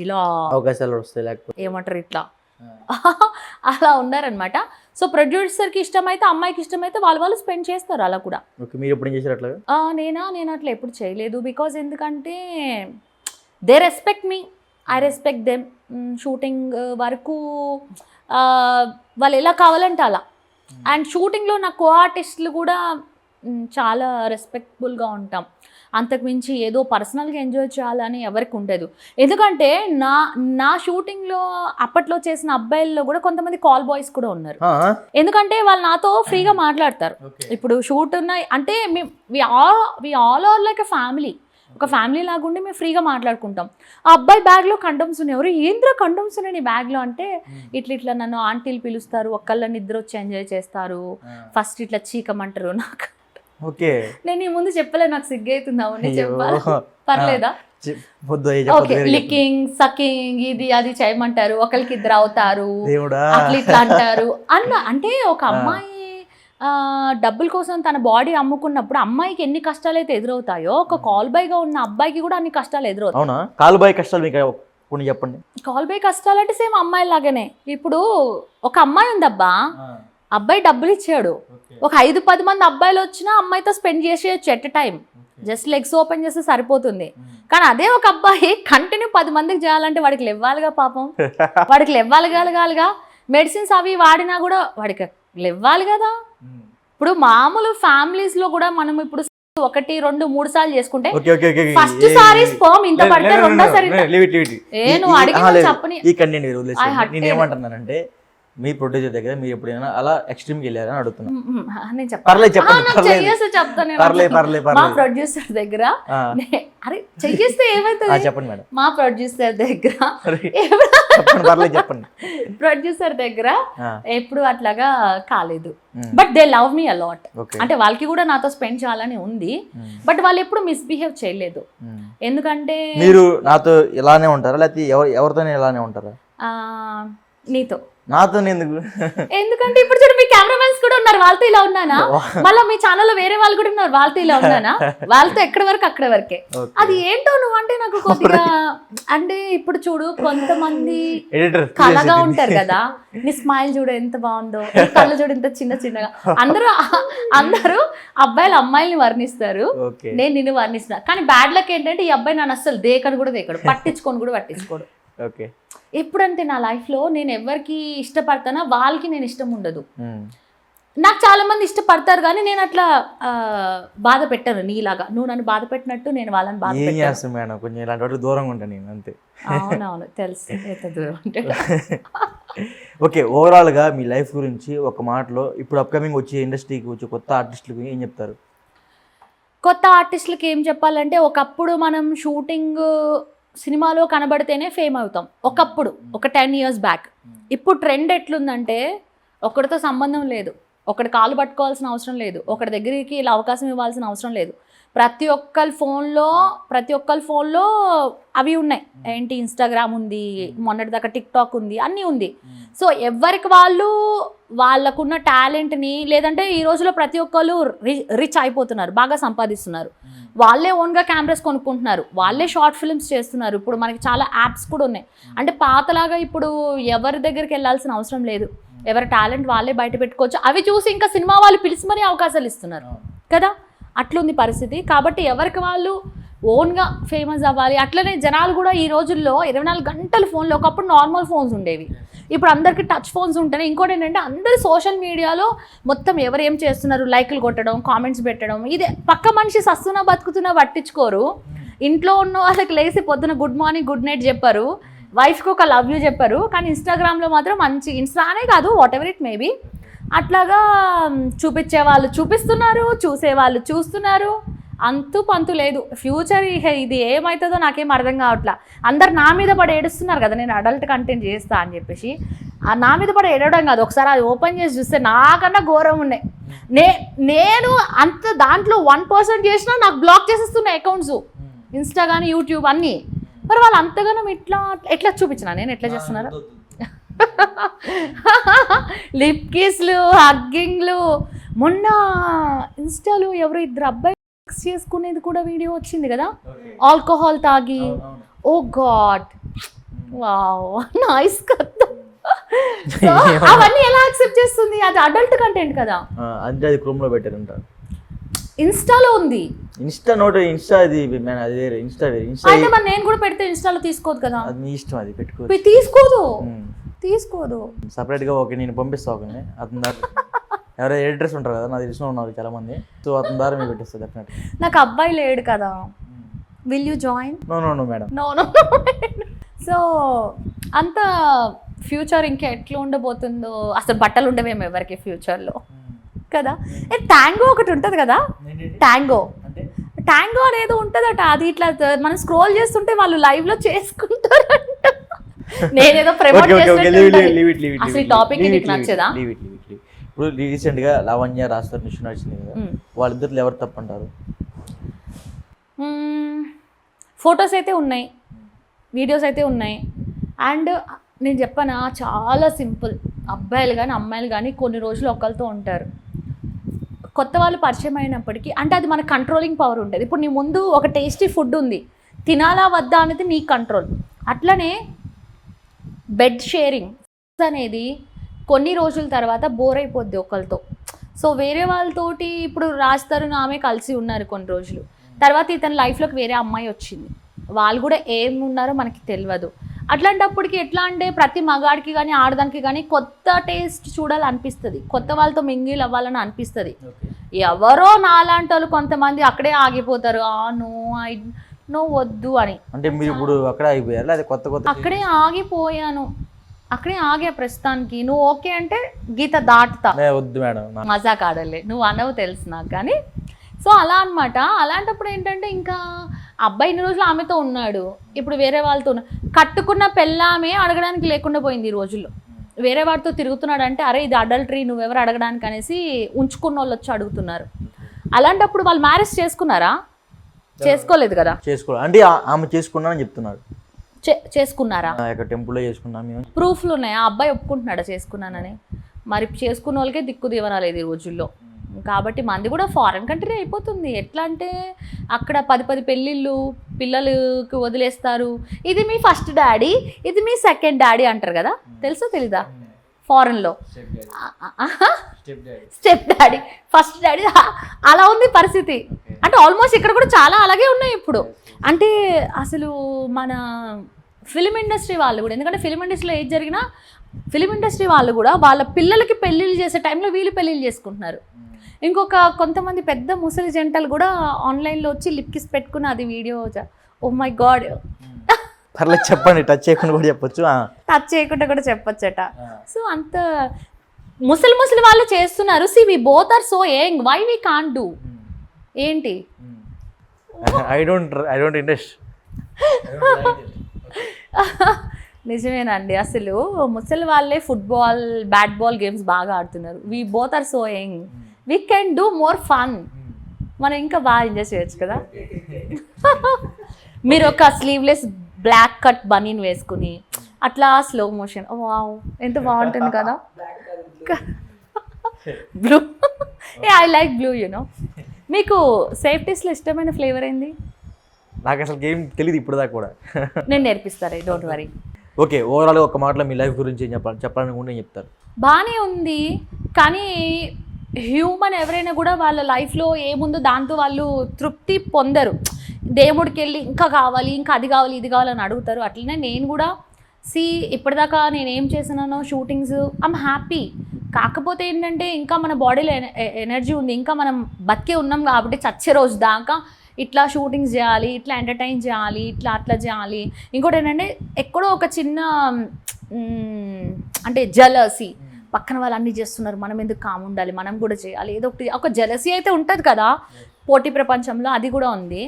ఇలా అవకాశాలు వస్తాయి, లేకపోతే ఏమంటారు ఇట్లా అలా ఉన్నారనమాట. సో ప్రొడ్యూసర్కి ఇష్టమైతే అమ్మాయికి ఇష్టమైతే వాళ్ళు స్పెండ్ చేస్తారు అలా కూడా. మీరు ఎప్పుడు చేశారు అట్లా? నేను అట్లా ఎప్పుడు చేయలేదు. బికాజ్ ఎందుకంటే they respect me, I respect them. Shooting వరకు వాళ్ళు ఎలా కావాలంటే అలా. అండ్ షూటింగ్లో నా కో ఆర్టిస్టులు కూడా చాలా రెస్పెక్ట్ఫుల్గా ఉంటాం. అంతకుమించి ఏదో పర్సనల్గా ఎంజాయ్ చేయాలని ఎవరికి ఉండదు. ఎందుకంటే నా షూటింగ్లో అప్పట్లో చేసిన అబ్బాయిల్లో కూడా కొంతమంది కాల్ బాయ్స్ కూడా ఉన్నారు. ఎందుకంటే వాళ్ళు నాతో ఫ్రీగా మాట్లాడతారు. ఇప్పుడు షూట్ ఉన్నాయి అంటే we all are like a family, ఒక ఫ్యామిలీ లాగుండి మేము ఫ్రీగా మాట్లాడుకుంటాం. ఆ అబ్బాయి బ్యాగ్లో కండమ్స్ ఉన్నాయి. ఎవరు ఏంద్రా కండమ్స్ ఉన్నాయి నీ బ్యాగ్లో అంటే, ఇట్లా నన్ను ఆంటీలు పిలుస్తారు, ఒక్కళ్ళ నిద్ర వచ్చి ఎంజాయ్ చేస్తారు, ఫస్ట్ ఇట్లా చీకమంటారు. నాకు ఓకే, నేను ఈ ముందు చెప్పలేదు, నాకు సిగ్గైతుంది. అవును చెప్పాలి, పర్లేదా? ఓకే, లికింగ్ సకింగ్ ఇది అది చేయమంటారు, ఒకరికి ఇద్దరు అవుతారు, అట్లా ఇట్లా అంటారు అంటే ఒక అమ్మాయి డబ్బుల కోసం తన బాడీ అమ్ముకున్నప్పుడు అమ్మాయికి ఎన్ని కష్టాలు అయితే ఎదురవుతాయో ఒక కాల్ బాయ్గా ఉన్న అబ్బాయికి కూడా అన్ని కష్టాలు ఎదురవుతాయి. అవునా? కాల్ బాయ్ కష్టాలు మీకు చెప్పండి. కాల్ బాయ్ కష్టాలు అంటే సేమ్ అమ్మాయి లాగానే. ఇప్పుడు ఒక అమ్మాయి ఉందబ్బా, అబ్బాయి డబ్బులు ఇచ్చాడు, ఒక 5-10 మంది అబ్బాయిలు వచ్చినా అమ్మాయితో స్పెండ్ చేసేయచ్చు at time, just legs open చేస్తే సరిపోతుంది. కానీ అదే ఒక అబ్బాయి కంటిన్యూ 10 మందికి చేయాలంటే వాడికి లేవ్వాలిగా పాపం, వాడికి లేవ్వాలిగా, మెడిసిన్స్ అవి వాడినా కూడా వాడికి లేవ్వాలి కదా. ఇప్పుడు మామూలు ఫ్యామిలీస్ లో కూడా మనం ఇప్పుడు 1, 2, 3 సార్లు చేసుకుంటే ఫస్ట్ సారి స్పర్మ్ ఇంత పడితే రెండోసారి నువ్వు అడిగిన చెప్పని. నేనేమంటున్నానంటే మీ ప్రొడ్యూసర్ దగ్గర మీరు ఎప్పుడైనా అలా ఎక్స్ట్రీమ్కి వెళ్ళారని అడుగుతున్నా. నేను చెప్తాను. మా ప్రొడ్యూసర్ దగ్గర అరే చెయ్యేస్తే ఏమైతుంది చెప్పండి మేడం. మా ప్రొడ్యూసర్ దగ్గర చెప్పండి. ప్రొడ్యూసర్ దగ్గర ఎప్పుడు అట్లాగా కాలేదు. But they love me a lot. అంటే వాళ్ళకి కూడా నాతో స్పెండ్ చేయాలని ఉంది, బట్ వాళ్ళు ఎప్పుడు మిస్బిహేవ్ చేయలేదు. ఎందుకంటే మీరు నాతో ఇలానే ఉంటారా లేకపోతే ఎవరితోనే ఇలానే ఉంటారా? నీతో. నాతో ఎందుకు? ఎందుకంటే ఇప్పుడు చూడు మీ కెమెరామెన్స్ కూడా ఉన్నారు, వాళ్ళతో ఇలా ఉన్నానా? మళ్ళీ మీ ఛానల్లో వేరే వాళ్ళు కూడా ఉన్నారు, వాళ్ళతో ఇలా ఉన్నానా? వాళ్ళతో ఎక్కడి వరకు అక్కడ వరకే. అది ఏంటో నువ్వు అంటే నాకు కొద్దిగా అంటే ఇప్పుడు చూడు కొంతమంది కళగా ఉంటారు కదా, నీ స్మైల్ చూడు ఎంత బాగుందో, కళ్ళు చూడు ఎంత చిన్నగా. అందరూ అబ్బాయిలు అమ్మాయిల్ని వర్ణిస్తారు, నేను నిన్ను వర్ణిస్తున్నా. కానీ బ్యాడ్ లక్ ఏంటంటే ఈ అబ్బాయి నన్ను అస్సలు దేకడు కూడా దేకడు, పట్టించుకోడు. ఎప్పుడంటే నా లైఫ్లో నేను ఎవరికి ఇష్టపడతానో వాళ్ళకి నేను ఇష్టం ఉండదు. నాకు చాలా మంది ఇష్టపడతారు కానీ నేను అట్లా బాధ పెట్టాను నీలాగా. నువ్వు నన్ను బాధ పెట్టినట్టు నేను వాళ్ళని బాధ పెట్టాను. కొంచెం ఇలాంటి దూరంగా ఉంటాను నేను అంతే. అవునవును తెలుసు ఎంత దూరం అంటే. ఓకే, ఓవరాల్గా మీ లైఫ్ గురించి ఒక మాటలో ఇప్పుడు అప్కమింగ్ వచ్చే ఇండస్ట్రీకి వచ్చే కొత్త ఆర్టిస్టులకు ఏం చెప్తారు? కొత్త ఆర్టిస్టులకి ఏం చెప్పాలంటే, ఒకప్పుడు మనం షూటింగ్ సినిమాలో కనబడితేనే ఫేమ్ అవుతాం ఒకప్పుడు, ఒక 10 years బ్యాక్. ఇప్పుడు ట్రెండ్ ఎట్లుందంటే ఒకరితో సంబంధం లేదు, ఒకటి కాలు పట్టుకోవాల్సిన అవసరం లేదు, ఒకటి దగ్గరికి ఇలా అవకాశం ఇవ్వాల్సిన అవసరం లేదు. ప్రతి ఒక్కరి ఫోన్లో అవి ఉన్నాయి. ఏంటి, ఇన్స్టాగ్రామ్ ఉంది, మొన్నటిదాకా టిక్టాక్ ఉంది, అన్నీ ఉంది. సో ఎవరికి వాళ్ళకున్న టాలెంట్ని, లేదంటే ఈ రోజులో ప్రతి ఒక్కళ్ళు రిచ్ అయిపోతున్నారు, బాగా సంపాదిస్తున్నారు. వాళ్ళే ఓన్గా కెమెరాస్ కొనుక్కుంటున్నారు, వాళ్ళే షార్ట్ ఫిల్మ్స్ చేస్తున్నారు. ఇప్పుడు మనకి చాలా యాప్స్ కూడా ఉన్నాయి. అంటే పాతలాగా ఇప్పుడు ఎవరి దగ్గరికి వెళ్ళాల్సిన అవసరం లేదు, ఎవరి టాలెంట్ వాళ్ళే బయట పెట్టుకోవచ్చు. అవి చూసి ఇంకా సినిమా వాళ్ళు పిలిచి మరీ అవకాశాలు ఇస్తున్నారు కదా, అట్లుంది పరిస్థితి. కాబట్టి ఎవరికి వాళ్ళు ఓన్గా ఫేమస్ అవ్వాలి. అట్లనే జనాలు కూడా ఈ రోజుల్లో 24 గంటలు ఫోన్లో, ఒకప్పుడు నార్మల్ ఫోన్స్ ఉండేవి, ఇప్పుడు అందరికి టచ్ ఫోన్స్ ఉంటేనే. ఇంకోటి ఏంటంటే అందరు సోషల్ మీడియాలో మొత్తం ఎవరు ఏం చేస్తున్నారు లైక్లు కొట్టడం, కామెంట్స్ పెట్టడం, ఇదే. పక్క మనిషి సస్తున్నా బతుకుతున్నా పట్టించుకోరు. ఇంట్లో ఉన్న వాళ్ళకి లేసి పొద్దున గుడ్ మార్నింగ్ గుడ్ నైట్ చెప్పారు, వైఫ్కి ఒక లవ్ యూ చెప్పారు. కానీ ఇన్స్టాగ్రామ్లో మాత్రం మంచి, ఇన్స్టానే కాదు వాట్ ఎవర్ ఇట్ మేబీ, అట్లాగా చూపించే వాళ్ళు చూపిస్తున్నారు, చూసేవాళ్ళు చూస్తున్నారు. అంతు పంతు లేదు. ఫ్యూచర్ ఇది ఏమవుతుందో నాకేం అర్థం కావట్లా. అందరు నా మీద పడి ఏడుస్తున్నారు కదా నేను అడల్ట్ కంటెంట్ చేస్తా అని చెప్పేసి. ఆ నా మీద పడి ఏడవడం కాదు, ఒకసారి అది ఓపెన్ చేసి చూస్తే నాకన్నా ఘోరం ఉన్నాయి. నేను అంత దాంట్లో 1% చేసినా నాకు బ్లాక్ చేసేస్తున్నాయి అకౌంట్స్, ఇన్స్టా కానీ యూట్యూబ్ అన్నీ. మరి వాళ్ళు అంతగానో ఎట్లా చూపించిన నేను ఎట్లా చేస్తున్నారు? లిప్ కిస్లు, హగ్గింగ్లు. మొన్న ఇన్స్టాలో ఎవరు ఇద్దరు అబ్బాయి చేసుకునేది కూడా వీడియో వచ్చింది కదా, ఆల్కహాల్ తాగి. ఓ గాడ్, వావ్, నైస్ కదా. అవన్నీ ఎలా యాక్సెప్ట్ చేస్తుంది? అది అడల్ట్ కంటెంట్ కదా. అంటే అది క్రోమ్ లో పెట్టారంట, ఇన్స్టాలో ఉంది. ఇన్స్టా నోట్, ఇన్స్టా అది అది వేరే, ఇన్స్టా వేరే. ఇన్స్టా అయితే మరి నేను కూడా పెడితే ఇన్స్టాలో తీసుకోదు కదా. అది మీ ఇష్టం, అది పెట్టుకో. తీసుకోదు సపరేట్ గా. ఓకే, నేను పంపిస్తా. ఓకే, అతని దాకా ఎవరైనా ఎడిటర్స్ ఉంటారు కదా, నా తెలిసిన ఉన్నారు చాలా మంది, సో అతని ద్వారా మీరు పెట్టేస్తారు డెఫినెట్. నాకు అబ్బాయి లేడు కదా. Will you join? No madam, no. So అంత ఫ్యూచర్ ఇంకా ఎట్లా ఉండబోతుందో అసలు. బట్టలు ఉండవేమో ఎవరికి ఫ్యూచర్లో కదా. ట్యాంగో ఒకటి ఉంటుంది కదా, ట్యాంగో అనేది ఉంటుందట. అది ఇట్లా మనం స్క్రోల్ చేస్తుంటే వాళ్ళు లైవ్ లో చేసుకుంటారంట. నేనేదో ప్రమోట్ చేస్తాను. అసలు ఈ టాపిక్ నీకు నచ్చదా? ఇప్పుడు రీసెంట్ గా లావణ్య రాస్తారు నిష్ణ వచ్చింది కదా, వాళ్ళిద్దరు ఎవరు తప్పంటారు? ఫొటోస్ అయితే ఉన్నాయి, వీడియోస్ అయితే ఉన్నాయి. అండ్ నేను చెప్పానా, చాలా సింపుల్. అబ్బాయిలు కానీ అమ్మాయిలు కానీ కొన్ని రోజులు ఒకరితో ఉంటారు, కొత్త వాళ్ళు పరిచయం అయినప్పటికీ అంటే అది మన కంట్రోలింగ్ పవర్ ఉంటుంది. ఇప్పుడు నీ ముందు ఒక టేస్టీ ఫుడ్ ఉంది, తినాలా వద్దా అనేది నీ కంట్రోల్. అట్లనే బెడ్ షేరింగ్ అనేది కొన్ని రోజుల తర్వాత బోర్ అయిపోద్ది ఒకరితో. సో వేరే వాళ్ళతోటి ఇప్పుడు రాస్తారు ఆమె కలిసి ఉన్నారు కొన్ని రోజులు, తర్వాత ఇతని లైఫ్లోకి వేరే అమ్మాయి వచ్చింది, వాళ్ళు కూడా ఏమున్నారో మనకి తెలియదు. అట్లాంటప్పటికి ఎట్లా అంటే ప్రతి మగాడికి కానీ ఆడదానికి కానీ కొత్త టేస్ట్ చూడాలనిపిస్తుంది, కొత్త వాళ్ళతో మింగిల్ అవ్వాలని అనిపిస్తుంది. ఎవరో నాలాంటి వాళ్ళు కొంతమంది అక్కడే ఆగిపోతారు, నో వద్దు అని. అంటే మీరు ఇప్పుడు అక్కడే ఆగిపోయారు? అది కొత్త అక్కడే ఆగిపోయాను, అక్కడే ఆగా ప్రస్తుతానికి. నువ్వు ఓకే అంటే గీత దాటుతా. వద్దు మేడం, మజాక్ ఆడలే, నువ్వు అనవు తెలుసు నాకు. కానీ సో అలా అనమాట. అలాంటప్పుడు ఏంటంటే ఇంకా అబ్బాయి ఇన్ని రోజులు ఆమెతో ఉన్నాడు, ఇప్పుడు వేరే వాళ్ళతో కట్టుకున్న పెళ్ళామే అడగడానికి లేకుండా పోయింది ఈ రోజుల్లో. వేరే వాడితో తిరుగుతున్నాడు అంటే అరే ఇది అడల్టరీ, నువ్వెవరు అడగడానికి అనేసి ఉంచుకున్న వాళ్ళు వచ్చి అడుగుతున్నారు. అలాంటప్పుడు వాళ్ళు మ్యారేజ్ చేసుకున్నారా? చేసుకోలేదు కదా. చేసుకోవాలి అంటే ఆమె చేసుకున్నానని చెప్తున్నారు. చేసుకున్నారా? టెంపుల్లో చేసుకున్నాం. ప్రూఫ్లు ఉన్నాయా? ఆ అబ్బాయి ఒప్పుకుంటున్నాడా చేసుకున్నానని? మరి చేసుకున్న వాళ్ళకే దిక్కు దివరాలేదు ఈ రోజుల్లో. కాబట్టి మంది కూడా ఫారెన్ కంట్రీ అయిపోతుంది. ఎట్లా అంటే అక్కడ 10 పెళ్ళిళ్ళు పిల్లలకి వదిలేస్తారు. ఇది మీ ఫస్ట్ డాడీ, ఇది మీ సెకండ్ డాడీ అంటారు కదా, తెలుసా తెలీదా? ఫారెన్లో స్టెప్ డాడీ, ఫస్ట్ డాడీ, అలా ఉంది పరిస్థితి. అంటే ఆల్మోస్ట్ ఇక్కడ కూడా చాలా అలాగే ఉన్నాయి ఇప్పుడు. అంటే అసలు మన ఫిలిం ఇండస్ట్రీ వాళ్ళు కూడా, ఎందుకంటే ఫిలిం ఇండస్ట్రీలో ఏది జరిగినా ఫిలిం ఇండస్ట్రీ వాళ్ళు కూడా వాళ్ళ పిల్లలకి పెళ్ళిళ్ళు చేసే టైంలో వీళ్ళు పెళ్ళిళ్ళు చేసుకుంటున్నారు. ఇంకొక కొంతమంది పెద్ద ముసలి జంటలు కూడా ఆన్లైన్లో వచ్చి లిప్ కిస్ పెట్టుకుని అది వీడియో. Oh my God. పర్లేదు చెప్పండి, టచ్ చేయకుండా కూడా చెప్పొచ్చు. టచ్ చేయకుండా కూడా చెప్పొచ్చట. సో అంత ముసలి వాళ్ళు చేస్తున్నారు. See we both are so young, why we can't do? ఏంటి? I don't interest. నిజమేనండి. అసలు ముసలి వాళ్ళే ఫుట్బాల్, బ్యాట్ బాల్ గేమ్స్ బాగా ఆడుతున్నారు. We both are so young, we can do more fun. మనం ఇంకా బాగా ఎంజాయ్ చేయొచ్చు కదా. మీరు ఒక స్లీవ్లెస్ బ్లాక్ కట్ బనీన్ వేసుకుని అట్లా స్లో మోషన్, వావ్ ఎంత బాగుంటుంది కదా. Blue, I like blue. You know, మీకు సేఫ్టీస్లో ఇష్టమైన ఫ్లేవర్ ఏంది? నాకు అసలు గేమ్ తెలియదు ఇప్పుడు దాకా కూడా. నేను నేర్పిస్తారే, డోంట్ వరీ. ఓకే, ఓవరాల్గా ఒక మాటలో మీ లైఫ్ గురించి ఏం చెప్పాలనుకుంటే ఏం చెప్తారు? బాగానే ఉంది, కానీ హ్యూమన్ ఎవరైనా కూడా వాళ్ళ లైఫ్లో ఏముందో దాంతో వాళ్ళు తృప్తి పొందరు. దేవుడికి వెళ్ళి ఇంకా కావాలి, ఇంకా అది కావాలి, ఇది కావాలని అడుగుతారు. అట్లనే నేను కూడా ఇప్పటిదాకా నేను ఏం చేసినానో షూటింగ్స్ ఐమ్ హ్యాపీ. కాకపోతే ఏంటంటే ఇంకా మన బాడీలో ఎనర్జీ ఉంది, ఇంకా మనం బతికే ఉన్నాం కాబట్టి చచ్చే రోజు దాకా ఇట్లా షూటింగ్స్ చేయాలి, ఇట్లా ఎంటర్టైన్ చేయాలి, ఇట్లా అట్లా చేయాలి. ఇంకోటి ఏంటంటే ఎక్కడో ఒక చిన్న అంటే జలసీ, పక్కన వాళ్ళు అన్నీ చేస్తున్నారు మనం ఎందుకు కామ్ ఉండాలి, మనం కూడా చేయాలి, ఏదో ఒకటి ఒక జలసీ అయితే ఉంటుంది కదా పోటీ ప్రపంచంలో, అది కూడా ఉంది.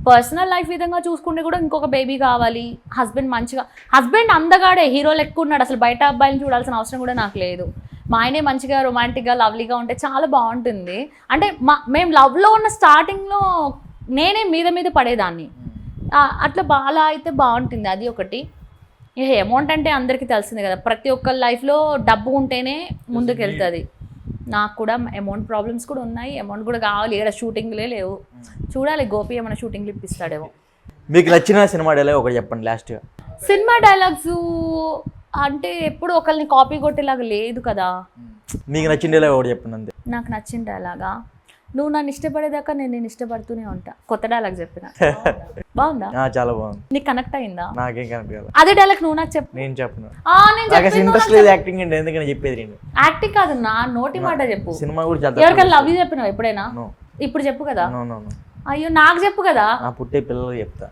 పర్సనల్ లైఫ్ విధంగా చూసుకుంటే కూడా ఇంకొక బేబీ కావాలి, హస్బెండ్ అందగాడే, హీరోలు ఎక్కువ ఉన్నాడు, అసలు బయట అబ్బాయిని చూడాల్సిన అవసరం కూడా నాకు లేదు. మా ఆయనే మంచిగా రొమాంటిక్గా లవ్లీగా ఉంటే చాలా బాగుంటుంది. అంటే మేము లవ్లో ఉన్న స్టార్టింగ్లో నేనే మీద పడేదాన్ని, అట్లా బాగా అయితే బాగుంటుంది. అది ఒకటి. అమౌంట్ అంటే అందరికీ తెలిసిందే కదా, ప్రతి ఒక్కరి లైఫ్లో డబ్బు ఉంటేనే ముందుకు వెళ్తుంది. నాకు కూడా అమౌంట్ ప్రాబ్లమ్స్ కూడా ఉన్నాయి, అమౌంట్ కూడా కావాలి. ఇక్కడ షూటింగ్లే లేవు, చూడాలి గోపి ఏమైనా షూటింగ్లు ఇప్పిస్తాడేమో. మీకు నచ్చిన సినిమా డైలాగ్ ఒకటి చెప్పండి లాస్ట్గా. సినిమా డైలాగ్స్ అంటే ఎప్పుడు ఒకరిని కాపీ కొట్టేలాగా లేదు కదా. మీకు నచ్చిన డైలాగ్ ఒకటి చెప్పండి అంతే. నాకు నచ్చిన డైలాగా, నువ్వు నన్ను ఇష్టపడేదాకా నేను నేను ఇష్టపడుతూనే ఉంటా. కొత్త డైలాగ్ చెప్పిన బాగుందా? చాలా బాగుంది. నీకు కనెక్ట్ అయిందా? నాకేం కనెక్ట్ కాదు. అదే డైలాగ్ నువ్వు నాకు చెప్పు. నేను చెప్పను, నేను ఇంట్రెస్ట్ లేదు యాక్టింగ్ అంటే, ఎందుకని చెప్పేది నేను. యాక్టింగ్ కాదు, నా నోటి మాట చెప్పు. సినిమా కూడా ఎవరికైనా లవ్ యూ చెప్పినావు ఎప్పుడైనా? ఇప్పుడు చెప్పు కదా. అయ్యో నాకు చెప్పు కదా. పుట్టే పిల్లలు చెప్తా.